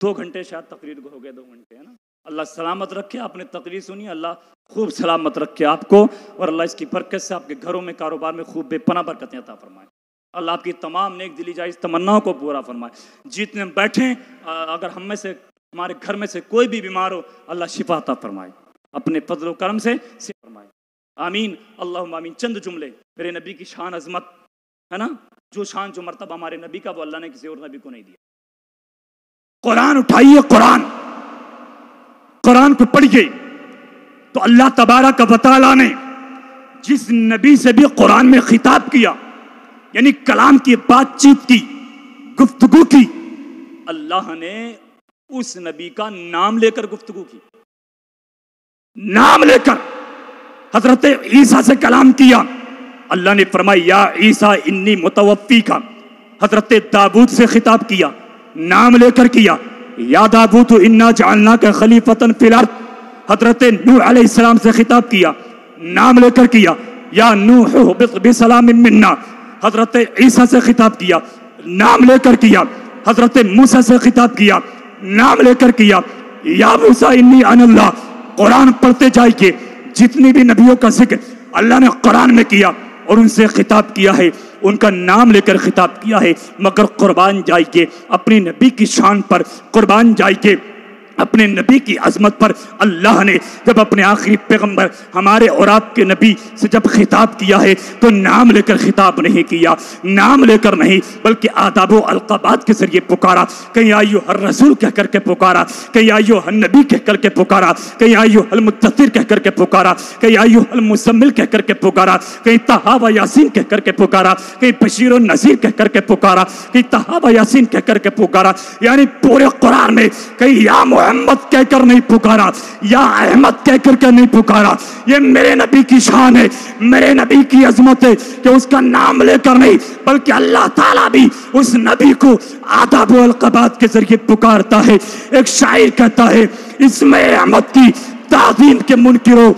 Speaker 3: 2 گھنٹے شاید تقریر کو ہو گئے، 2 گھنٹے، ہے نا۔ اللہ سلامت رکھے، آپ نے تقریر سنی، اللہ خوب سلامت رکھے آپ کو، اور اللہ اس کی برکت سے آپ کے گھروں میں کاروبار میں خوب بے پناہ برکتیں عطا فرمائے۔ اللہ آپ کی تمام نیک دلی جائز تمناؤں کو پورا فرمائے۔ جتنے بیٹھیں اگر ہم میں سے ہمارے گھر میں سے کوئی بھی بیمار ہو اللہ شفا عطا فرمائے، اپنے فضل و کرم سے فرمائے، آمین اللہم آمین۔ چند جملے میرے نبی کی شان عظمت ہے نا، جو شان جو مرتبہ ہمارے نبی کا وہ اللہ نے کسی اور نبی کو نہیں دیا۔ قرآن اٹھائیے، قرآن کو پڑھیے تو اللہ تبارک و تعالیٰ نے جس نبی سے بھی قرآن میں خطاب کیا، یعنی کلام کی بات چیت کی، گفتگو کی، اللہ نے اس نبی کا نام لے کر گفتگو کی، نام لے کر حضرت عیسیٰ سے کلام کیا۔ اللہ نے فرمایا یا عیسیٰ انی متوفی کا، حضرت داؤد سے خطاب کیا، نام لے کر کیا، یا داؤد انا جعلناک خلیفۃ فی الارض، حضرت نوح علیہ السلام سے خطاب کیا، نام لے کر کیا، یا نوح اہبط بسلام منا، حضرت عیسیٰ سے خطاب کیا، نام لے کر کیا، حضرت موسیٰ سے خطاب کیا، نام لے کر کیا، یا موسیٰ انی انا اللہ۔ قرآن پڑھتے جائیے، جتنی بھی نبیوں کا ذکر اللہ نے قرآن میں کیا اور ان سے خطاب کیا ہے، ان کا نام لے کر خطاب کیا ہے، مگر قربان جائیے اپنی نبی کی شان پر، قربان جائیے اپنے نبی کی عظمت پر۔ اللہ نے جب اپنے آخری پیغمبر ہمارے اور آپ کے نبی سے جب خطاب کیا ہے تو نام لے کر خطاب نہیں کیا، نام لے کر نہیں، بلکہ آداب و القابات کے ذریعے پکارا، کہیں ایھا الرسول کہہ کر کے پکارا، کہیں ایھا النبی کہہ کر کے پکارا، کہیں ایھا المدثر کہہ کر کے پکارا، کہیں ایھا المزمل کہہ کر کے پکارا، کہیں طٰہٰ و یاسین کہہ کر کے پکارا، کہیں بشیر و نذیر کہہ کر کے پکارا، کہیں طٰہٰ و یاسین کہہ کر کے پکارا، یعنی پورے قرآن میں کہیں یا محمد کہہ کر نہیں پکارا، یا احمد کہہ کر کے نہیں پکارا۔ یہ میرے نبی کی شان ہے، میرے نبی کی عظمت ہے کہ اس کا نام لے کر نہیں، بلکہ اللہ تعالیٰ بھی اس نبی کو آداب و القابات کے ذریعے پکارتا ہے۔ ایک شاعر کہتا ہے اسم احمد کی تعظیم کے منکروں